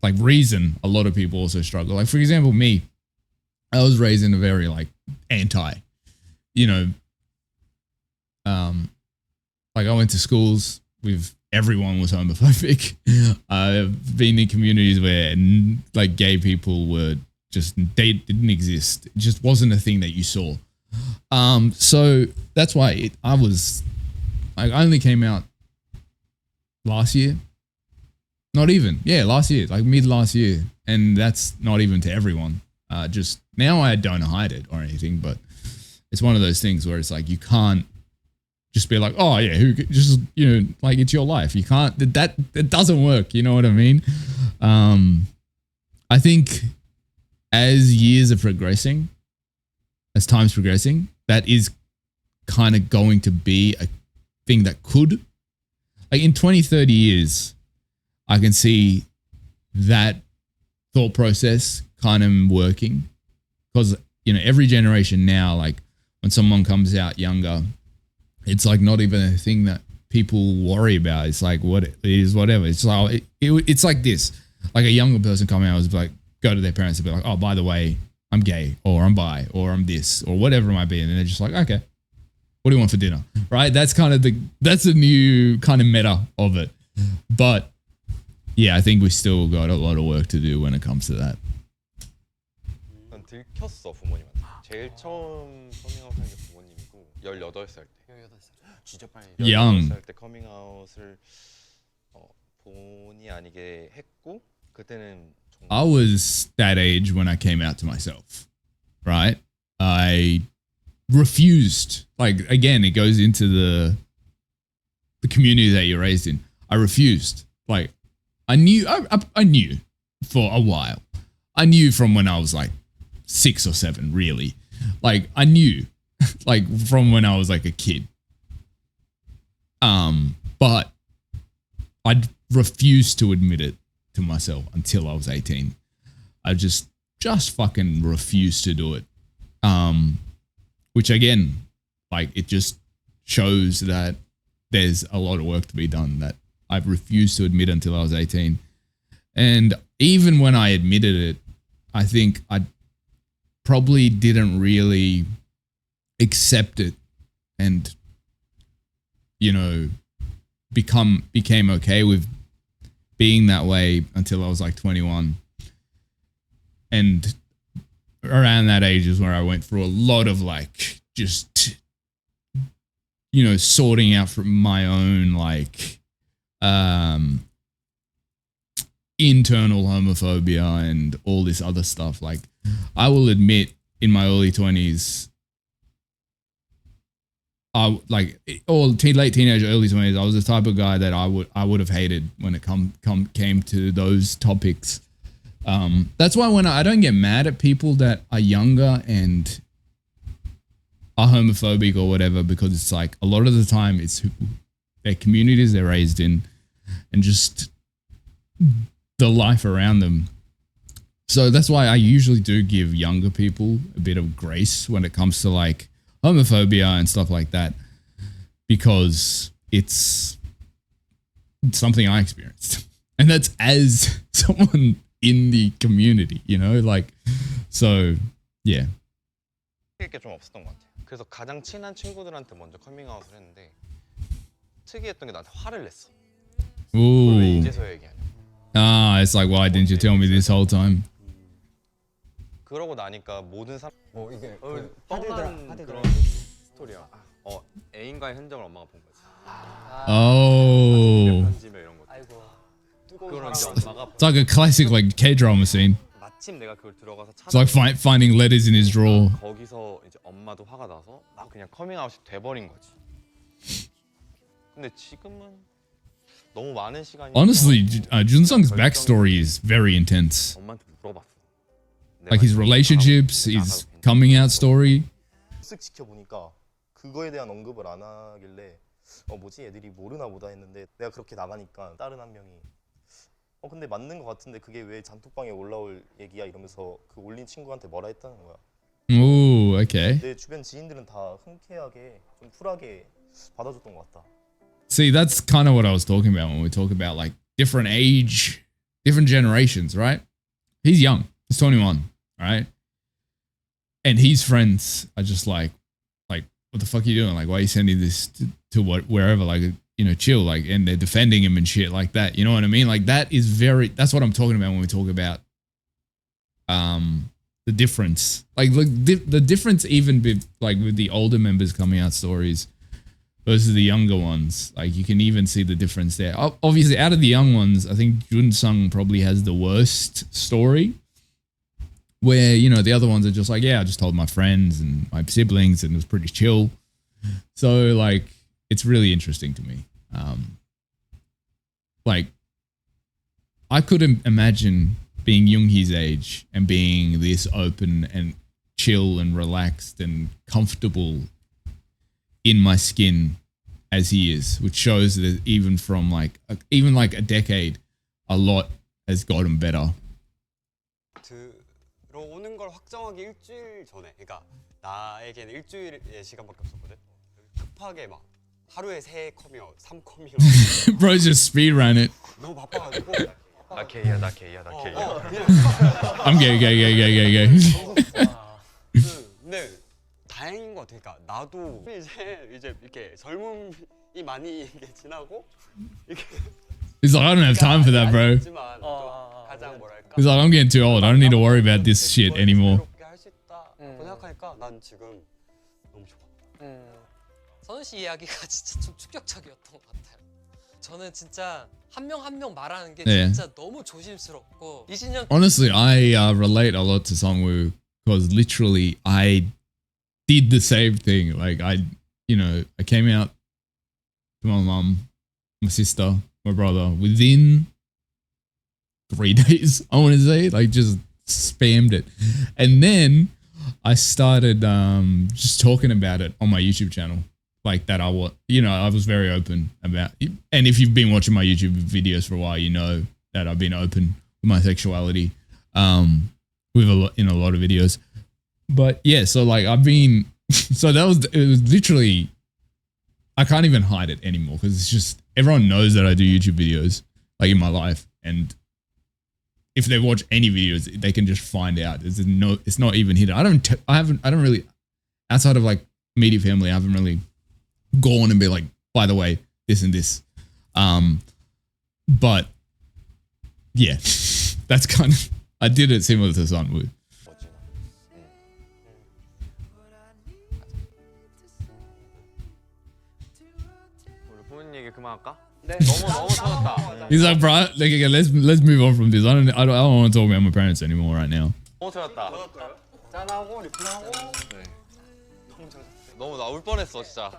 like reason a lot of people also struggle. Like for example, me, I was raised in a very like anti, like I went to schools with everyone was homophobic. I've been in communities where like gay people were just, they didn't exist. It just wasn't a thing that you saw. So that's why I only came out last year. Not even. Yeah, last year, like mid last year. And that's not even to everyone. Just now I don't hide it or anything, but it's one of those things where it's like you can't just be like, oh yeah, just, you know, like it's your life. You can't, it doesn't work. You know what I mean? I think as years are progressing, as time's progressing, that is kind of going to be a thing that could, like in 20, 30 years, I can see that thought process kind of working, because, you know, every generation now, like when someone comes out younger, it's like not even a thing that people worry about. It's like what it is, whatever. It's like it's like this, like a younger person coming out was like, go to their parents and be like, oh, by the way, I'm gay, or I'm bi, or I'm this, or whatever it might be, and then they're just like, okay, what do you want for dinner, right? That's kind of that's a new kind of meta of it. But yeah, I think we still got a lot of work to do when it comes to that. 난 들켰어 부모님한테. 제일 처음 커밍아웃 한 게 부모님이고 18살 때. 18살. 진짜 빨리. Young. 18살 때 커밍아웃을 본의 아니게 했고 그때는 I was that age when I came out to myself, right? I refused. Like, again, it goes into the community that you're raised in. I refused. Like, I knew for a while. I knew from when I was like 6 or 7, really. Like, I knew, like, from when I was like a kid. But I refused to admit it to myself until I was 18. I just fucking refused to do it. Which again, like, it just shows that there's a lot of work to be done that I've refused to admit until I was 18. And even when I admitted it, I think I probably didn't really accept it and, you know, became okay with being that way until I was like 21. And around that age is where I went through a lot of like just, you know, sorting out from my own like internal homophobia and all this other stuff. Like, I will admit in my early 20s, late teenage, early 20s, I was the type of guy that I would have hated when it came to those topics. That's why when I don't get mad at people that are younger and are homophobic or whatever, because it's like a lot of the time it's their communities they're raised in and just the life around them. So that's why I usually do give younger people a bit of grace when it comes to like homophobia and stuff like that, because it's something I experienced, and that's as someone in the community, you know, like, so yeah. 게 좀 없었던 것 같아요. 그래서 가장 친한 친구들한테 먼저 커밍아웃을 했는데 특이했던 게 나한테 화를 냈어. 왜 Ooh. 이제서야 얘기하냐. It's like, why didn't you tell me this whole time? 그러고 나니까 모든 사람 이게 뻔한 하드드라. 그런 스토리야. 애인과의 흔적을 엄마가 본 거지. Oh, 편지며 이런 거. 아이고. 그걸 이제 엄마가 it's like a classic like K-drama scene. 마침 내가 그걸 들어가서 It's like 찾아. finding letters in his drawer. 거기서 이제 엄마도 화가 나서 막 그냥 커밍아웃이 돼버린 거지. 근데 지금은 너무 많은 시간이 Honestly, Junsung's backstory is very intense. 엄마한테 물어봤어. Like his relationships, his coming out story. 쓱 지켜보니까 그거에 대한 언급을 안 하길래 뭐지 애들이 모르나 보다 했는데 내가 그렇게 나가니까 다른 한 명이 근데 맞는 것 같은데 그게 왜 단톡방에 올라올 얘기야 이러면서 그 올린 친구한테 뭐라 했다는 거야. Ooh, okay. 내 주변 지인들은 다 흔쾌하게 좀 쿨하게 받아줬던 것 같다. See, that's kind of what I was talking about when we talk about like different age, different generations, right? He's young. He's 21, right? And his friends are just like, what the fuck are you doing? Like, why are you sending this to wherever? Like, chill, like, and they're defending him and shit like that. You know what I mean? Like that's what I'm talking about when we talk about the difference. Like, look, the difference even with the older members coming out stories versus the younger ones. Like, you can even see the difference there. Obviously, out of the young ones, I think Junsung probably has the worst story. Where, the other ones are just like, yeah, I just told my friends and my siblings and it was pretty chill. So, like, it's really interesting to me. Like, I couldn't imagine being Yoonhee's age and being this open and chill and relaxed and comfortable in my skin as he is, which shows that even from even a decade, a lot has gotten better. 들어오는 걸 확정하기 일주일 전에, 그러니까 나에게는 일주일의 시간밖에 없었거든. 급하게 막 하루에 3커밍아웃, 3커밍아웃. Bro, just speedrun it. 너무 바빠가지고. 나 게이야. I'm gay. 근데 다행인 것 같아. 그러니까 나도 이제 이렇게 젊음이 많이 이게 지나고 이렇게. He's like, I don't have time for that, bro. 있지만 가장 뭐랄까. He's like, I'm getting too old. I don't need to worry about this shit anymore. 할수 있다. 생각하니까 난 지금 너무 좋아. 선우 씨 이야기가 진짜 좀 충격적이었던 것 같아요. 저는 진짜 한 명 한 명 말하는 게 진짜 너무 조심스럽고 20년. Honestly, I relate a lot to Songwoo because literally I did the same thing. Like, I came out to my mum, my sister, my brother within 3 days. I want to say, like, just spammed it, and then I started just talking about it on my YouTube channel. Like that, I was very open about it. And if you've been watching my YouTube videos for a while, you know that I've been open with my sexuality in a lot of videos. But yeah, so like I've been, so it was literally, I can't even hide it anymore because it's just, everyone knows that I do YouTube videos like in my life. And if they watch any videos, they can just find out. It's not even hidden. I don't really, outside of like immediate family, I haven't really gone and be like, by the way, this and this. But yeah, that's kind of, I did it similar to Sunwoo. 우리 부모님 얘기 그만할까? 네. 너무 터졌다. He's like, bro, like, again, let's move on from this. I don't want to talk about my parents anymore right now. 너무 터졌다. 짠하고 리플하고. 네. 너무 나올 뻔했어 진짜.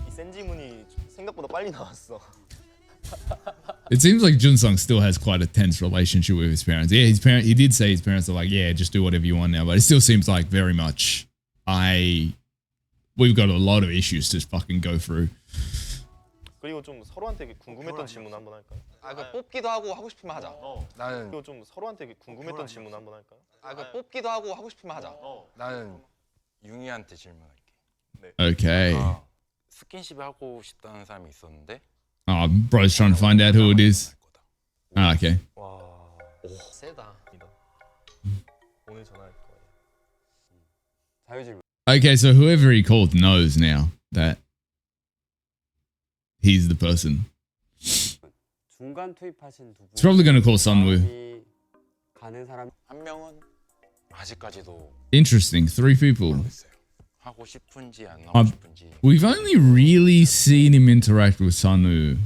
이 센지문이 생각보다 빨리 나왔어. It seems like Junsung still has quite a tense relationship with his parents. Yeah, he did say his parents are like, yeah, just do whatever you want now. But it still seems like very much we've got a lot of issues to fucking go through. 그리고 좀 서로한테 궁금했던 질문 한번 할까요? 그 뽑기도 하고 싶으면 하자. 나는 그리고 좀 서로한테 궁금했던 질문 한번 할까요? 그 뽑기도 하고 싶으면 하자. 나는 융이한테 질문할게. Okay. 스킨십을 하고 싶다는 사람이 있었는데. Oh, bro's trying to find out who it is. Ah, okay. 와, 세다. 오늘 전화할 거예요. 자유질문. Okay, so whoever he called knows now that he's the person. 중간 투입하신 두 분. He's probably going to call Sunwoo. 가는 사람 한 명은 아직까지도 Interesting. 3 people. 모르겠어요. 하고 싶은지 안 하고 싶은지. We've only really seen him interact with Sunwoo.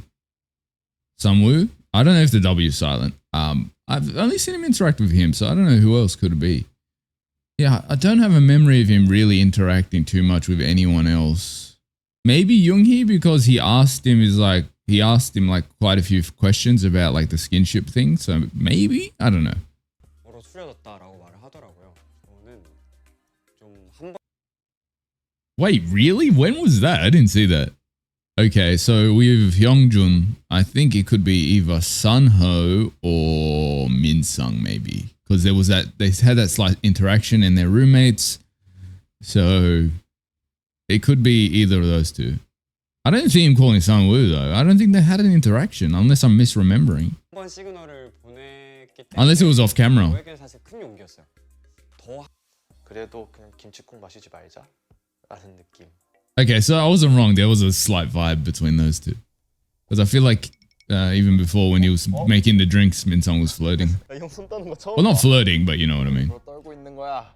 I don't know if the W is silent. I've only seen him interact with him, so I don't know who else could it be. Yeah, I don't have a memory of him really interacting too much with anyone else. Maybe Yoonhee, because he asked him like quite a few questions about like the skinship thing. So maybe, I don't know. 서로 수려졌다라고 말을 하더라고요. 저는 좀 Wait, really? When was that? I didn't see that. Okay, so with Hyungjun, I think it could be either Sunho or Minsung, maybe. Because there was they had that slight interaction in their roommates. So it could be either of those two. I don't see him calling Sunwoo though. I don't think they had an interaction unless I'm misremembering. 번 시그널을 보냈기 때문에 Unless it was off camera. 저에게는 사실 큰 용기였어요. 더 그래도 그냥 김치국 마시지 말자 라는 느낌. Okay, so I wasn't wrong. There was a slight vibe between those two. Because I feel like even before when he was making the drinks, Min-sung was flirting. 형손 떠는 거 처음 Well, not flirting, but you know what I mean. 뭐 떨고 있는 거야.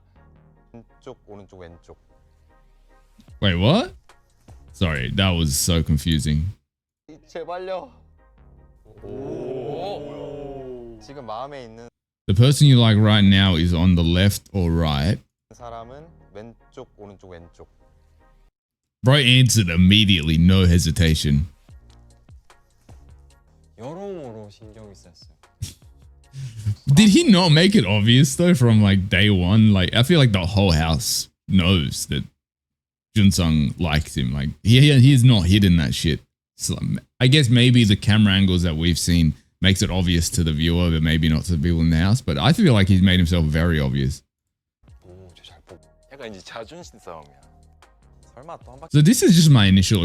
왼쪽 오른쪽 왼쪽. Wait, what? Sorry, that was so confusing. 제발요. 지금 마음에 있는 The person you like right now is on the left or right. 사람은 왼쪽 오른쪽 왼쪽. Bro answered immediately, no hesitation. 여러모로 신경이 쓰였어요. Did he not make it obvious though from like day one? Like I feel like the whole house knows that Junsung likes him. Like he's not hidden that shit. So I guess maybe the camera angles that we've seen makes it obvious to the viewer, but maybe not to the people in the house. But I feel like he's made himself very obvious. 오잘 보고. 약간 이제 자존심 싸움이야. 설마 또 한 바퀴 So this is just my initial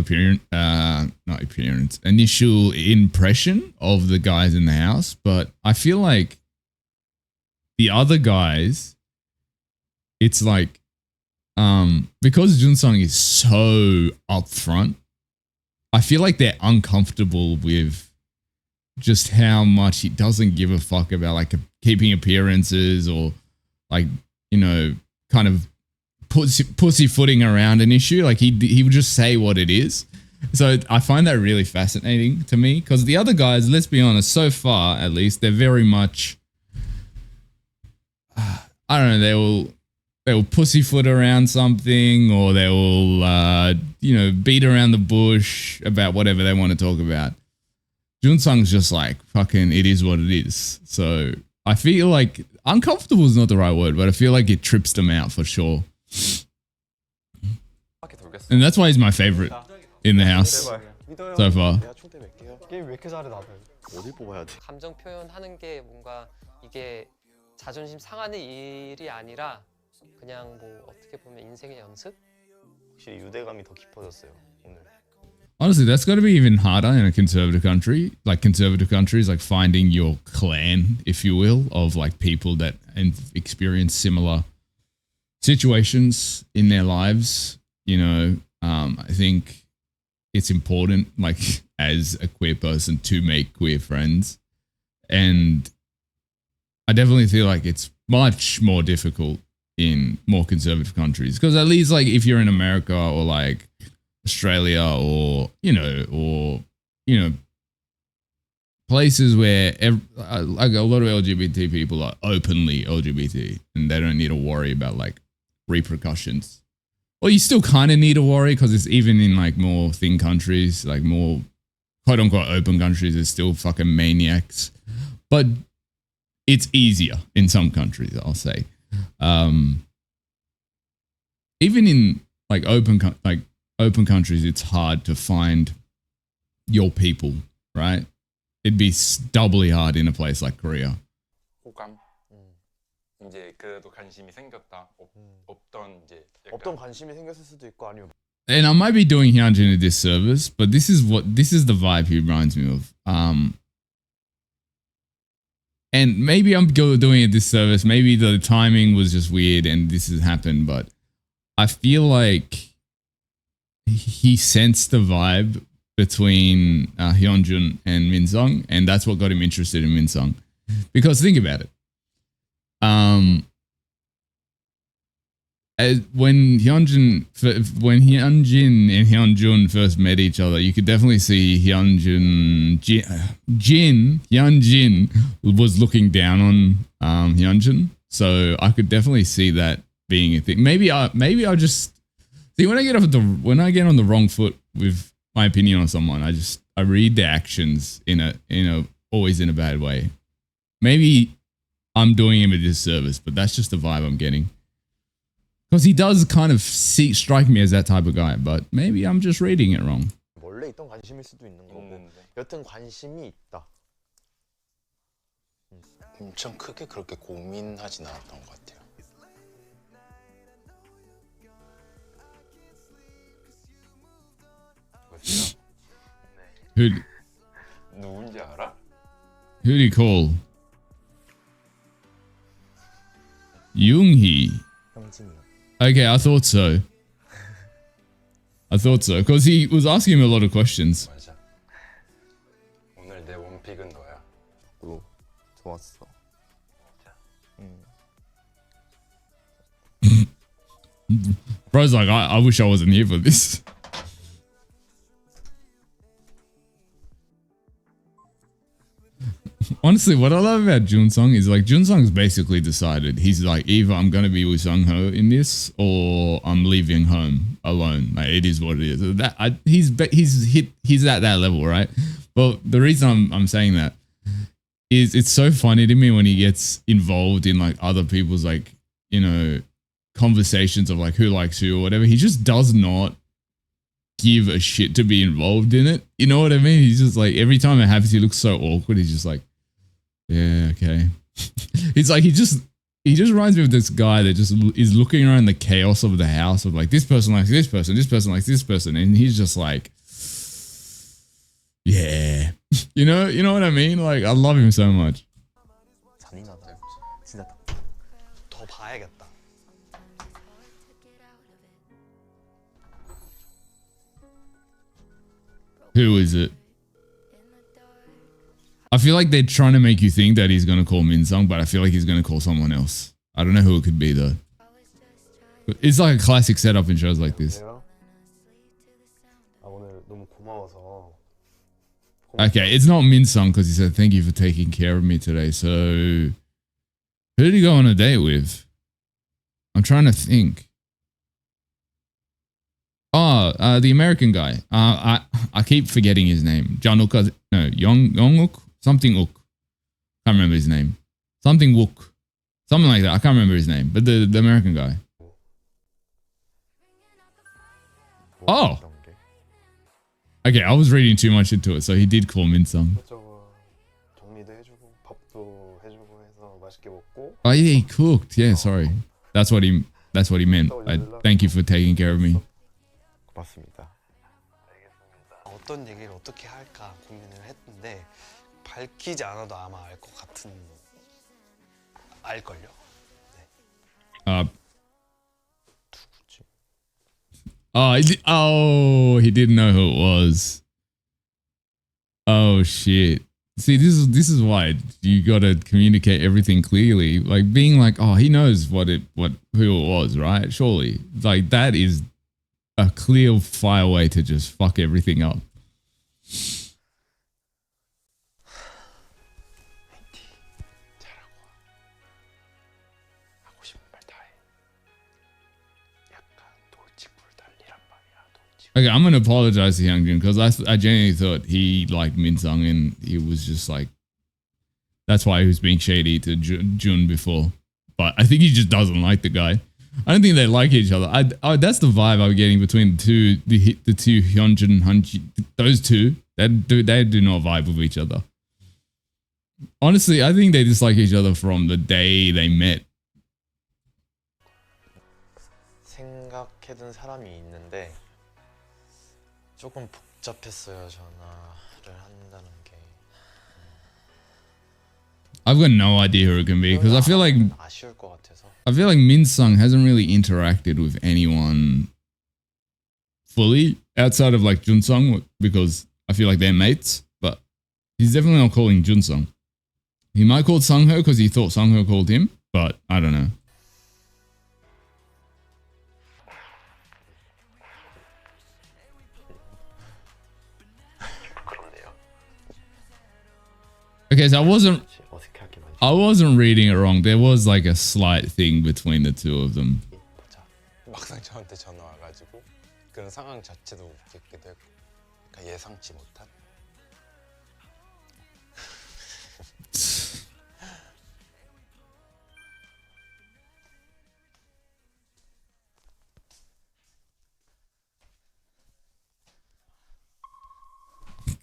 initial impression of the guys in the house. But I feel like the other guys, it's like, because Junsung is so upfront, I feel like they're uncomfortable with just how much he doesn't give a fuck about like keeping appearances or like, you know, kind of pussyfooting around an issue. Like he would just say what it is. So I find that really fascinating to me because the other guys, let's be honest, so far at least, they're very much, I don't know, they will pussyfoot around something or they will, you know, beat around the bush about whatever they want to talk about. Junsung's just like, fucking, it is what it is. So I feel like uncomfortable is not the right word, but I feel like it trips them out for sure. And that's why he's my favorite in the house so far. 내가 총대 맺게요. 게임 왜 이렇게 잘해 다들? 어딜 뽑아야 돼? 감정 표현하는 게 뭔가 이게 자존심 상하는 일이 아니라 그냥 뭐 어떻게 보면 인생의 연습? 확실히 유대감이 더 깊어졌어요 오늘. Honestly, that's got to be even harder in a conservative country. Like conservative countries, like finding your clan, if you will, of like people that experience similar situations in their lives. You know, I think it's important, like as a queer person, to make queer friends. And I definitely feel like it's much more difficult in more conservative countries. Because at least like if you're in America or like Australia or, you know, places where like a lot of LGBT people are openly LGBT and they don't need to worry about like repercussions. Well, you still kind of need to worry because it's even in like more thin countries, like more quote unquote open countries, there's still fucking maniacs. But it's easier in some countries, I'll say. Even in like open countries, it's hard to find your people, right? It'd be doubly hard in a place like Korea. 호감. 이제 그래도 관심이 생겼다. 없던 이제 약간 없던 관심이 생겼을 수도 있고 아니면. And I might be doing Hyunjin a disservice, but this is the vibe he reminds me of. And maybe I'm doing a disservice. Maybe the timing was just weird and this has happened, but I feel like he sensed the vibe between Hyunjin and Min-sung, and that's what got him interested in Min-sung. Because think about it. When Hyunjin and Hyunjun first met each other, you could definitely see Hyunjin was looking down on Hyunjin. So I could definitely see that being a thing. Maybe I just see when I get on the wrong foot with my opinion on someone, I read their actions in a always in a bad way. Maybe I'm doing him a disservice, but that's just the vibe I'm getting. Because he does kind of strike me as that type of guy, but maybe I'm just reading it wrong. 원래 있던 관심일 수도 있는 거고. 여튼 관심이 있다. 엄청 크게 그렇게 고민하진 않았던 것 같아요. 누군지 알아? Who did he call? Yoonhee. 형진이요. Okay, I thought so. I thought so because he was asking him a lot of questions. 맞아. 오늘 내 원픽은 너야. 오, 좋았어. Bro's like, I wish I wasn't here for this. Honestly, what I love about Junsung is like Junsung's basically decided he's like either I'm gonna be with Sung-ho in this or I'm leaving home alone. Like it is what it is. He's at that level, right? But the reason I'm saying that is it's so funny to me when he gets involved in like other people's like, you know, conversations of like who likes who or whatever. He just does not give a shit to be involved in it. You know what I mean? He's just like every time it happens, he looks so awkward. He's just like, yeah, okay. It's like he just reminds me of this guy that just is looking around the chaos of the house of like this person likes this person likes this person, and he's just like, yeah, you know what I mean? Like I love him so much. 잔인하다. 진짜 더 봐야겠다. Who is it? I feel like they're trying to make you think that he's going to call Minsung, but I feel like he's going to call someone else. I don't know who it could be though. It's like a classic setup in shows like this. 아 오늘 너무 고마워서. Okay, it's not Minsung because he said thank you for taking care of me today. So who did he go on a date with? I'm trying to think. Oh, the American guy. I keep forgetting his name. Januk, no, Yonguk, something Uk. Can't remember his name. Something Wook, something like that. I can't remember his name, but the American guy. Oh, okay. I was reading too much into it, so he did call Minsung. 정리도 해주고 밥도 해주고 해서 맛있게 먹고. Oh yeah, he cooked. Yeah, sorry. That's what he meant. Thank you for taking care of me. 고맙습니다. 어떤 얘기를 어떻게 할까 고민을 했는데 밝히지 않아도 아마 알 것 같은 알걸요. He didn't know who it was. Oh shit. See, this is why you gotta communicate everything clearly. Like being like, oh, he knows who it was, right? Surely, like that is a clear fire way to just fuck everything up. Okay, I'm gonna apologize to Hyungjin because I genuinely thought he liked Minsung and he was just like, that's why he was being shady to Jun before. But I think he just doesn't like the guy. I don't think they like each other. That's the vibe I'm getting between the two Hyunjin and Hanji. Those two, they do not vibe with each other. Honestly, I think they dislike each other from the day they met. 생각해둔 사람이 있는데 조금 복잡했어요. 전화를 한다는 게. I've got no idea who it can be because I feel like 아쉬울 것 같아서. I feel like Minsung hasn't really interacted with anyone fully outside of like Junsung because I feel like they're mates, but he's definitely not calling Junsung. He might call Sung-ho because he thought Sung-ho called him, but I don't know. Okay, so I wasn't reading it wrong. There was like a slight thing between the two of them. 막상 저한테 전화 와가지고 그런 상황 자체도 웃기기도 했고 그러니까 예상치 못한.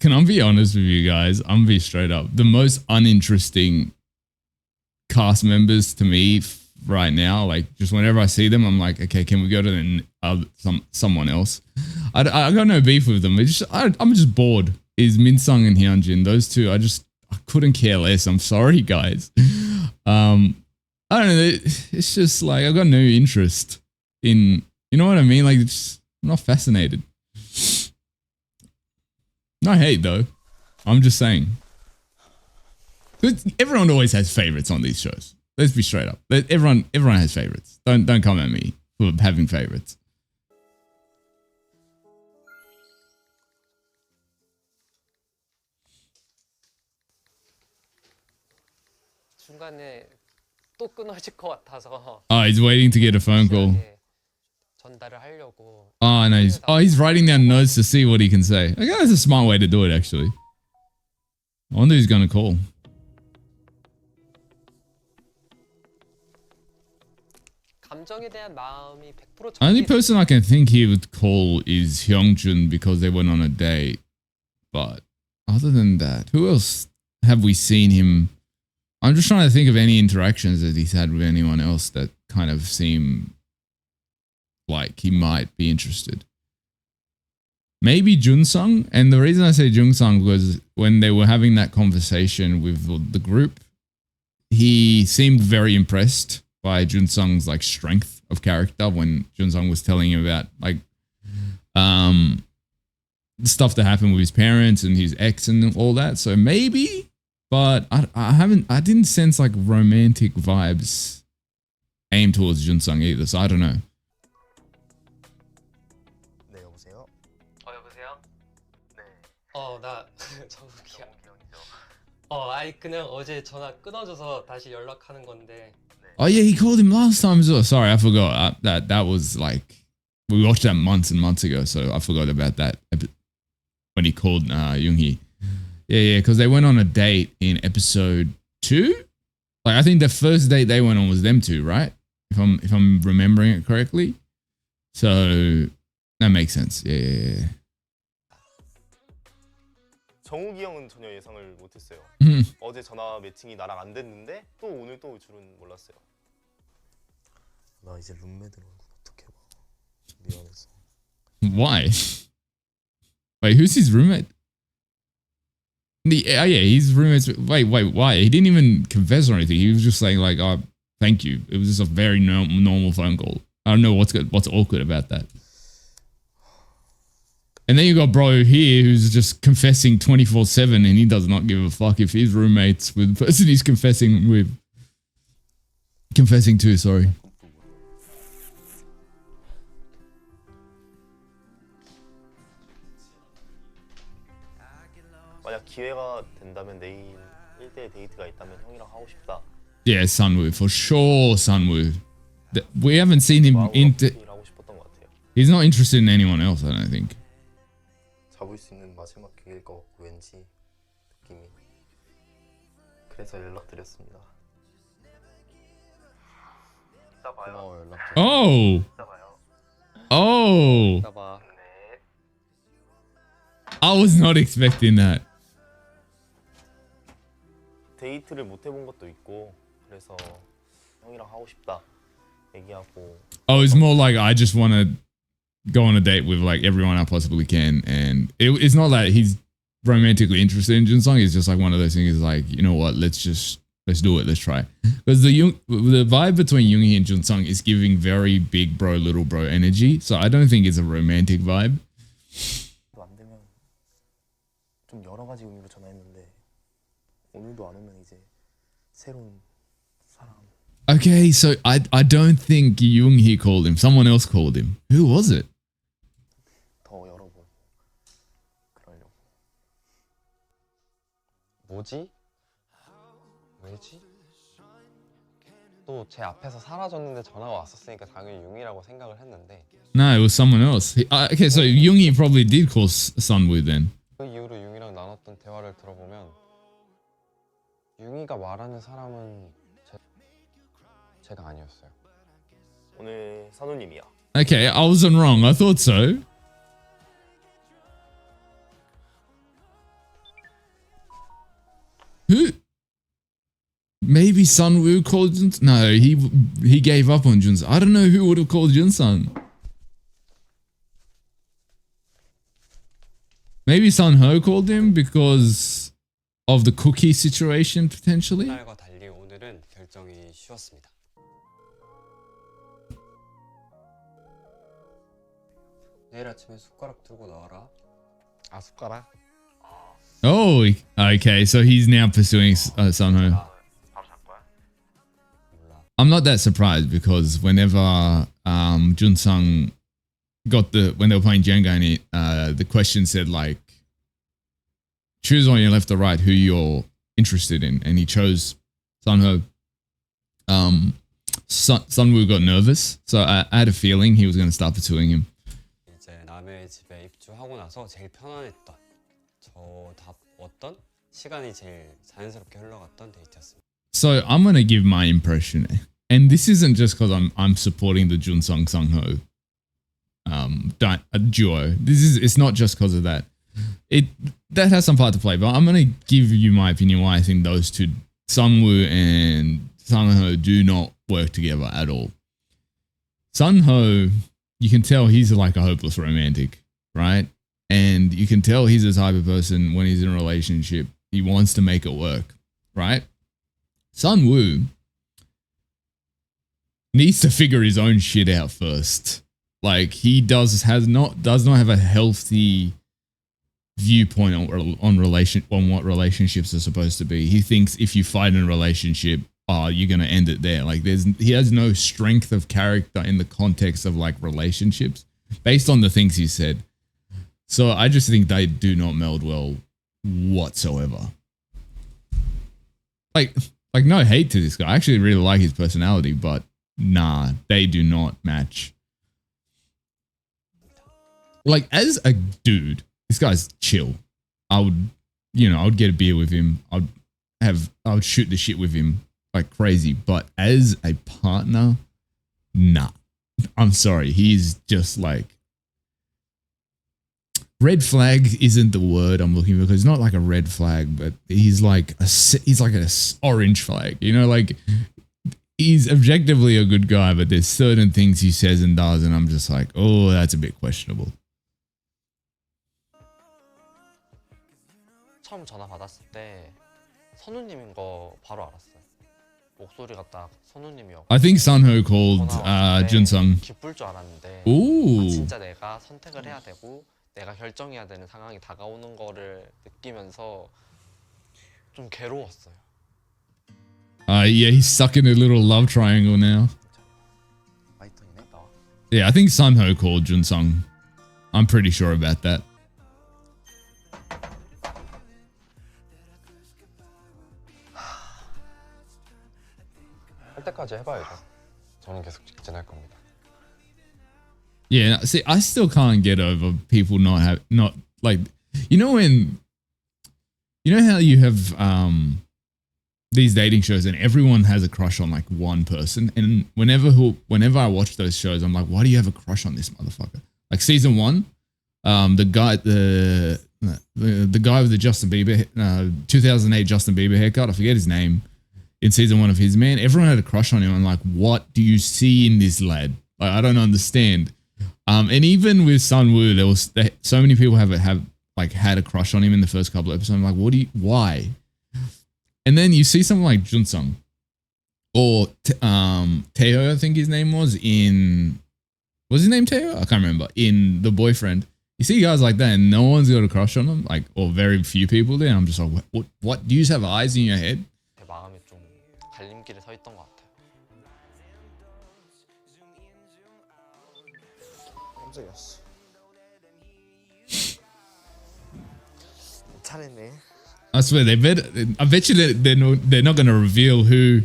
Can I be honest with you guys? I'm gonna be straight up. The most uninteresting cast members to me right now, like just whenever I see them, I'm like, okay, can we go to someone else? I got no beef with them. I'm just bored. Is Minsung and Hyunjin, those two? I couldn't care less. I'm sorry, guys. I don't know. It's just like I've got no interest in. You know what I mean? Like, I'm not fascinated. No hate though. I'm just saying. Everyone always has favorites on these shows. Let's be straight up. Everyone has favorites. Don't come at me for having favorites. 중간에 또 끊어질 것 같아서 Oh, he's waiting to get a phone call. 전달을 하려고. Oh, no. He's writing down notes to see what he can say. Okay, that's a smart way to do it, actually. I wonder who's going to call. 감정에 대한 마음이 100% Only person I can think he would call is Hyungjun because they went on a date. But other than that, who else have we seen him? I'm just trying to think of any interactions that he's had with anyone else that kind of seem like he might be interested. Maybe Junsung. And the reason I say Junsung was when they were having that conversation with the group, he seemed very impressed by Junsung's like strength of character when Junsung was telling him about like stuff that happened with his parents and his ex and all that. So maybe, but I didn't sense like romantic vibes aimed towards Junsung either. So I don't know. 네, 여보세요? 여보세요? 네. 나 정욱이야. 아니 그냥 어제 전화 끊어져서 다시 연락하는 건데. Oh yeah, he called him last time as well. Sorry, I forgot. That was like we watched that months and months ago, so I forgot about that when he called Yoonhee. Yeah, because they went on a date in episode 2. Like I think the first date they went on was them two, right? If I'm remembering it correctly. So that makes sense. Yeah. 정욱이 형은 전혀 예상을 못했어요. 어제 전화 매칭이 나랑 안 됐는데 또 오늘 또 올 줄은 몰랐어요. 나 이제 룸메들 얼굴 어떻게 봐. 미안해서. Why? Wait, who's his roommate? Yeah, his roommate's. Wait, why? He didn't even confess or anything. He was just saying like, "Oh, thank you." It was just a very normal phone call. I don't know what's awkward about that. And then you got bro here who's just confessing 24/7 and he does not give a fuck if his roommates with the person he's confessing to, sorry. 만약 기회가 된다면 내일 1대1 데이트가 있다면 형이랑 하고 싶다. Yeah, Sunwoo, for sure, Sunwoo. We haven't seen him 하고 싶었던 것 같아요. He's not interested in anyone else, I don't think. 잡을 수 있는 마지막 기회일 것 같고 왠지 느낌이. 그래서 연락드렸습니다. 이따 봐요. 연락 좀. Oh. 이따 봐요. Oh. 이따 봐. 네. I was not expecting that. 데이트를 못 해본 것도 있고 그래서 형이랑 하고 싶다 얘기하고. Oh, it's more like I just want to go on a date with like everyone I possibly can, and it's not that he's romantically interested in Junsung. It's just like one of those things. Like, you know what? Let's do it. Let's try. Because the vibe between Yoonhee and Junsung is giving very big bro, little bro energy. So I don't think it's a romantic vibe. 안 되면 좀 여러 가지 의미로 전화했는데 오늘도 안 오면 이제 새로운 사람. Okay, so I don't think Yoonhee called him. Someone else called him. Who was it? 더 열어보고 그러려고. 뭐지? 왜지? 또 제 앞에서 사라졌는데 전화가 왔었으니까 당연히 융이라고 생각을 했는데 No, it was someone else. Okay, so Yoonhee probably did call Sunwoo then. 그 이후로 융이랑 나눴던 대화를 들어보면 융이가 말하는 사람은 제가 아니었어요. 오늘 산우님이야. Okay, I wasn't wrong. I thought so. Who? Maybe Sunwoo called Junsung? No, he gave up on Junsung. I don't know who would have called Junsung. Maybe Sunho called him because of the cookie situation potentially. 날과 달리 오늘은 결정이 쉬웠습니다. 내일 아침에 숟가락 들고 나와라. 아 숟가락? Oh, okay. So he's now pursuing Sunho. I'm not that surprised because whenever Junsung when they were playing Jenga and the question said like choose on your left or right who you're interested in, and he chose Sunho. Sunwoo got nervous, so I had a feeling he was going to start pursuing him. 이제 남의 집에 입주하고 나서 제일 편안했던 저다웠던 시간이 제일 자연스럽게 흘러갔던 데이트였습니다. So I'm going to give my impression, and this isn't just because I'm supporting the Junsung Sungho duo. It's not just because of that. That has some part to play, but I'm going to give you my opinion why I think those two, Sunwoo and Sunho, do not work together at all. Sunho, you can tell he's like a hopeless romantic, right? And you can tell he's the type of person when he's in a relationship, he wants to make it work, right? Sunwoo needs to figure his own shit out first. Like he does not have a healthy viewpoint on what relationships are supposed to be. He thinks if you fight in a relationship, you're gonna end it there. Like he has no strength of character in the context of like relationships based on the things he said. So I just think they do not meld well whatsoever. Like no hate to this guy. I actually really like his personality, but nah, they do not match. Like as a dude, this guy's chill. I would get a beer with him. I would shoot the shit with him like crazy. But as a partner, nah. I'm sorry. He's just like red flag isn't the word I'm looking for because it's not like a red flag, but he's like an orange flag. You know, like he's objectively a good guy, but there's certain things he says and does, and I'm just like, oh, that's a bit questionable. 처음 전화 받았을 때 선우님인 거 바로 알았어요. 목소리가 딱 선우님이었고. I think Sunho called Junsung. 기쁠 줄 알았는데 Ooh. 진짜 내가 선택을 해야 되고 내가 결정해야 되는 상황이 다가오는 거를 느끼면서 좀 괴로웠어요. Yeah, he's stuck in a little love triangle now. Yeah, I think Sunho called Junsung. I'm pretty sure about that. 할 때까지 해봐야죠. 저는 계속 직진할 겁니다. Yeah, see, I still can't get over people not like, you know how you have these dating shows and everyone has a crush on like one person, and whenever I watch those shows, I'm like, why do you have a crush on this motherfucker? Like season 1, the guy with the Justin Bieber 2008 Justin Bieber haircut, I forget his name. In season 1 of his, man, everyone had a crush on him. I'm like, what do you see in this lad? Like, I don't understand. And even with Sunwoo, there was so many people have had a crush on him in the first couple of episodes. I'm like, why? And then you see someone like Junsung or Taeho, I think his name was his name Taeho? I can't remember. In The Boyfriend, you see guys like that, and no one's got a crush on them, like, or very few people there. I'm just like, what? Do you just have eyes in your head? 제 마음이 좀 갈림길에 서 있던 것 같아요. 깜짝이야. 잘했네. I swear I bet you they're not going to reveal who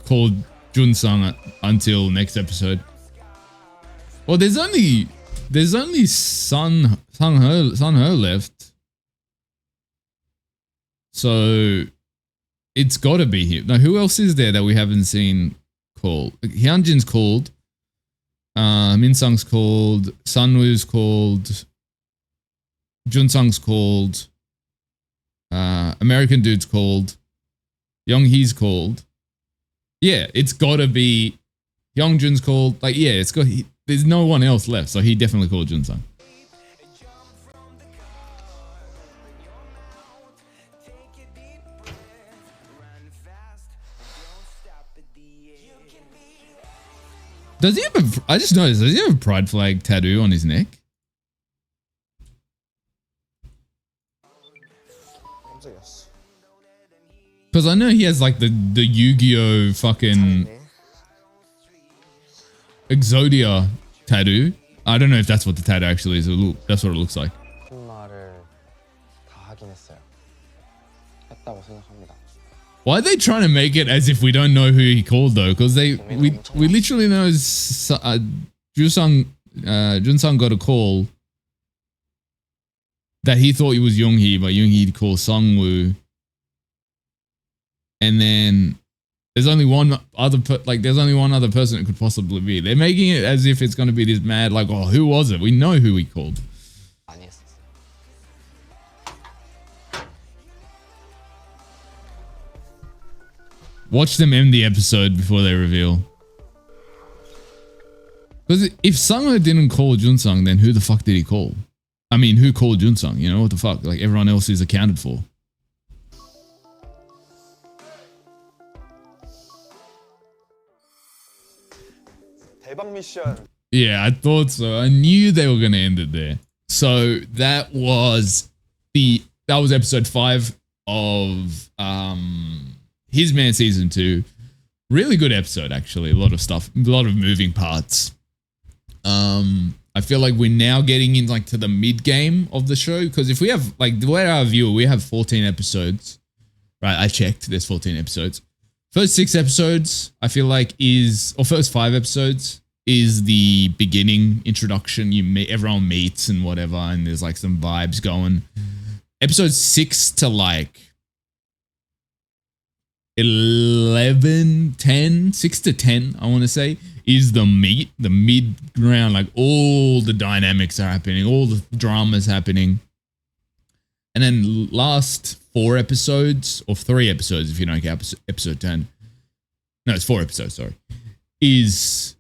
called Junsung until next episode. Well, there's only Sunho left, so it's got to be him. Now, who else is there that we haven't seen called? Hyunjin's called. Minsung's called. Sunwoo's called. Junsung's called. American dude's called. Younghee's called. Yeah, it's got to be. Youngjun's called. Like, yeah, it's got. There's no one else left, so he definitely called Junsung. Does he have I just noticed, does he have a pride flag tattoo on his neck? Because I know he has like the Yu-Gi-Oh fucking Exodia tattoo. I don't know if that's what the tattoo actually is. That's what it looks like. 말을 다 하긴 했어요. 했다고 생각합니다. Why are they trying to make it as if we don't know who he called though? Because we literally know Junsung got a call that he thought it was Yoonghee, but Yoonghee called Sungwoo. And then there's only one other person it could possibly be. They're making it as if it's going to be this mad, like, oh, who was it? We know who he called. 많이 했었어요. Watch them end the episode before they reveal. Because if Sungho didn't call Junsung, then who the fuck did he call? I mean, who called Junsung? You know, what the fuck? Like, everyone else is accounted for. 대박 미션. Yeah, I thought so. I knew they were going to end it there. So that was episode 5 of His Man Season 2. Really good episode, actually. A lot of stuff, a lot of moving parts. I feel like we're now getting in like to the mid game of the show, because if we have like the way I view it, we have 14 episodes, right? I checked. There's 14 episodes. First 6 episodes, I feel like first 5 episodes is the beginning introduction. Everyone meets and whatever, and there's like some vibes going. Episode 6 to like 11, 10, 6 to 10, I want to say, is the mid ground. Like all the dynamics are happening, all the dramas happening. And then last 4 episodes, or 3 episodes if you don't count episode 10. No, it's 4 episodes, sorry. Is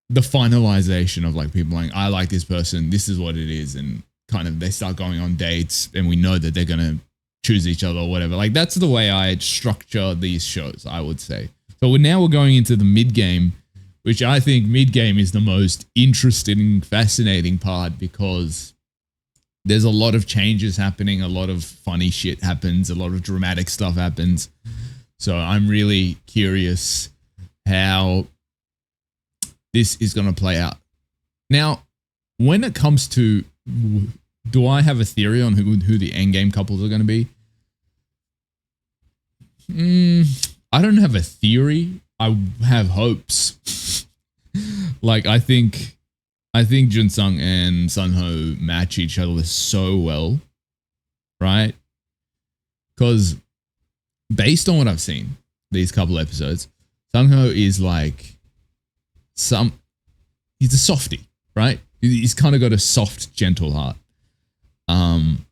the finalization of like people like, I like this person, this is what it is. And kind of they start going on dates and we know that they're going to choose each other or whatever. Like that's the way I structure these shows, I would say. So we're going into the mid game, which I think mid game is the most interesting, fascinating part, because there's a lot of changes happening, a lot of funny shit happens, a lot of dramatic stuff happens. So I'm really curious how this is going to play out. Now, when it comes to, do I have a theory on who the endgame couples are going to be? I don't have a theory. I have hopes. Like I think Junsung and Sunho match each other so well, right? Because based on what I've seen, these couple episodes, Sunho is like he's a softie, right? He's kind of got a soft, gentle heart. And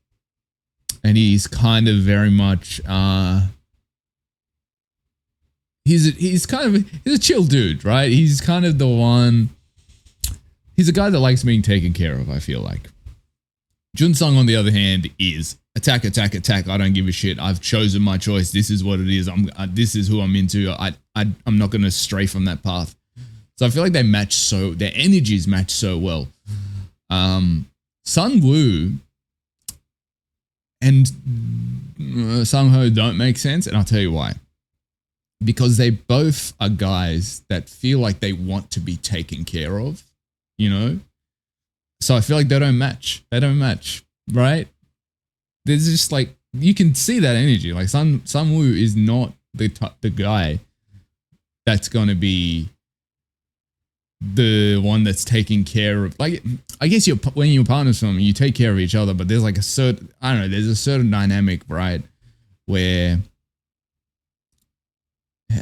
he's kind of very much he's a chill dude, right? He's kind of the one. He's a guy that likes being taken care of, I feel like. Junsung, on the other hand, is attack, attack, attack. I don't give a shit. I've chosen my choice. This is what it is. This is who I'm into. I'm not going to stray from that path. So I feel like their energies match so well. Sunwoo and Sungho don't make sense, and I'll tell you why. Because they both are guys that feel like they want to be taken care of, you know? So I feel like they don't match. They don't match, right? There's just like, you can see that energy. Like Sunwoo is not the guy that's going to be the one that's taking care of, like, I guess when you're partners with them, you take care of each other, but there's like there's a certain dynamic, right? Where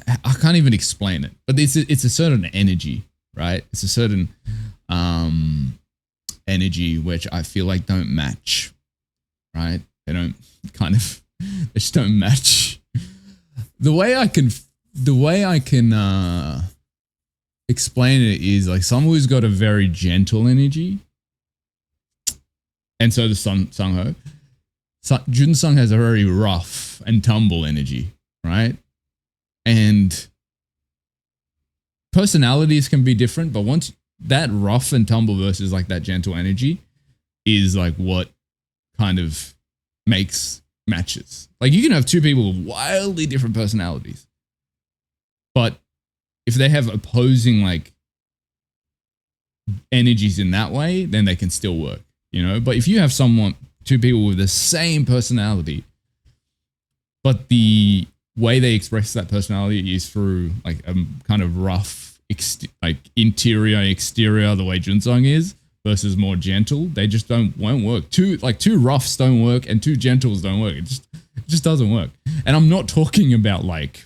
I can't even explain it, but it's a certain energy, right? It's a certain energy which I feel like don't match, right? They just don't match. The way I can explain it is like someone who's got a very gentle energy, and so does Sungho. Junsung has a very rough and tumble energy, right? And personalities can be different, but once that rough and tumble versus like that gentle energy is like what kind of makes matches. Like you can have two people with wildly different personalities, but if they have opposing like energies in that way, then they can still work, you know. But if you have two people with the same personality, but the way they express that personality is through like a kind of rough, like interior, exterior, the way Junsong is, versus more gentle, they just won't work. Two roughs don't work and two gentles don't work. It just doesn't work. And I'm not talking about like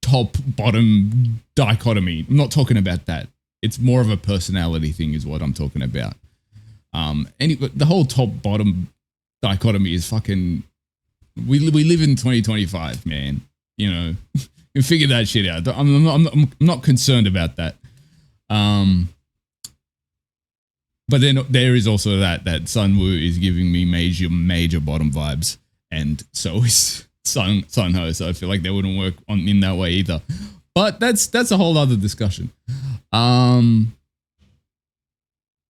top bottom dichotomy. I'm not talking about that. It's more of a personality thing is what I'm talking about. The whole top bottom dichotomy is fucking, we live in 2025, man. You know, you figure that shit out. I'm not concerned about that. But then there is also that Sunwoo is giving me major bottom vibes, and so is Sunho. So I feel like they wouldn't work in that way either. But that's a whole other discussion.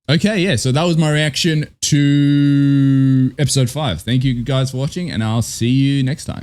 Okay, yeah. So that was my reaction to episode 5. Thank you guys for watching, and I'll see you next time.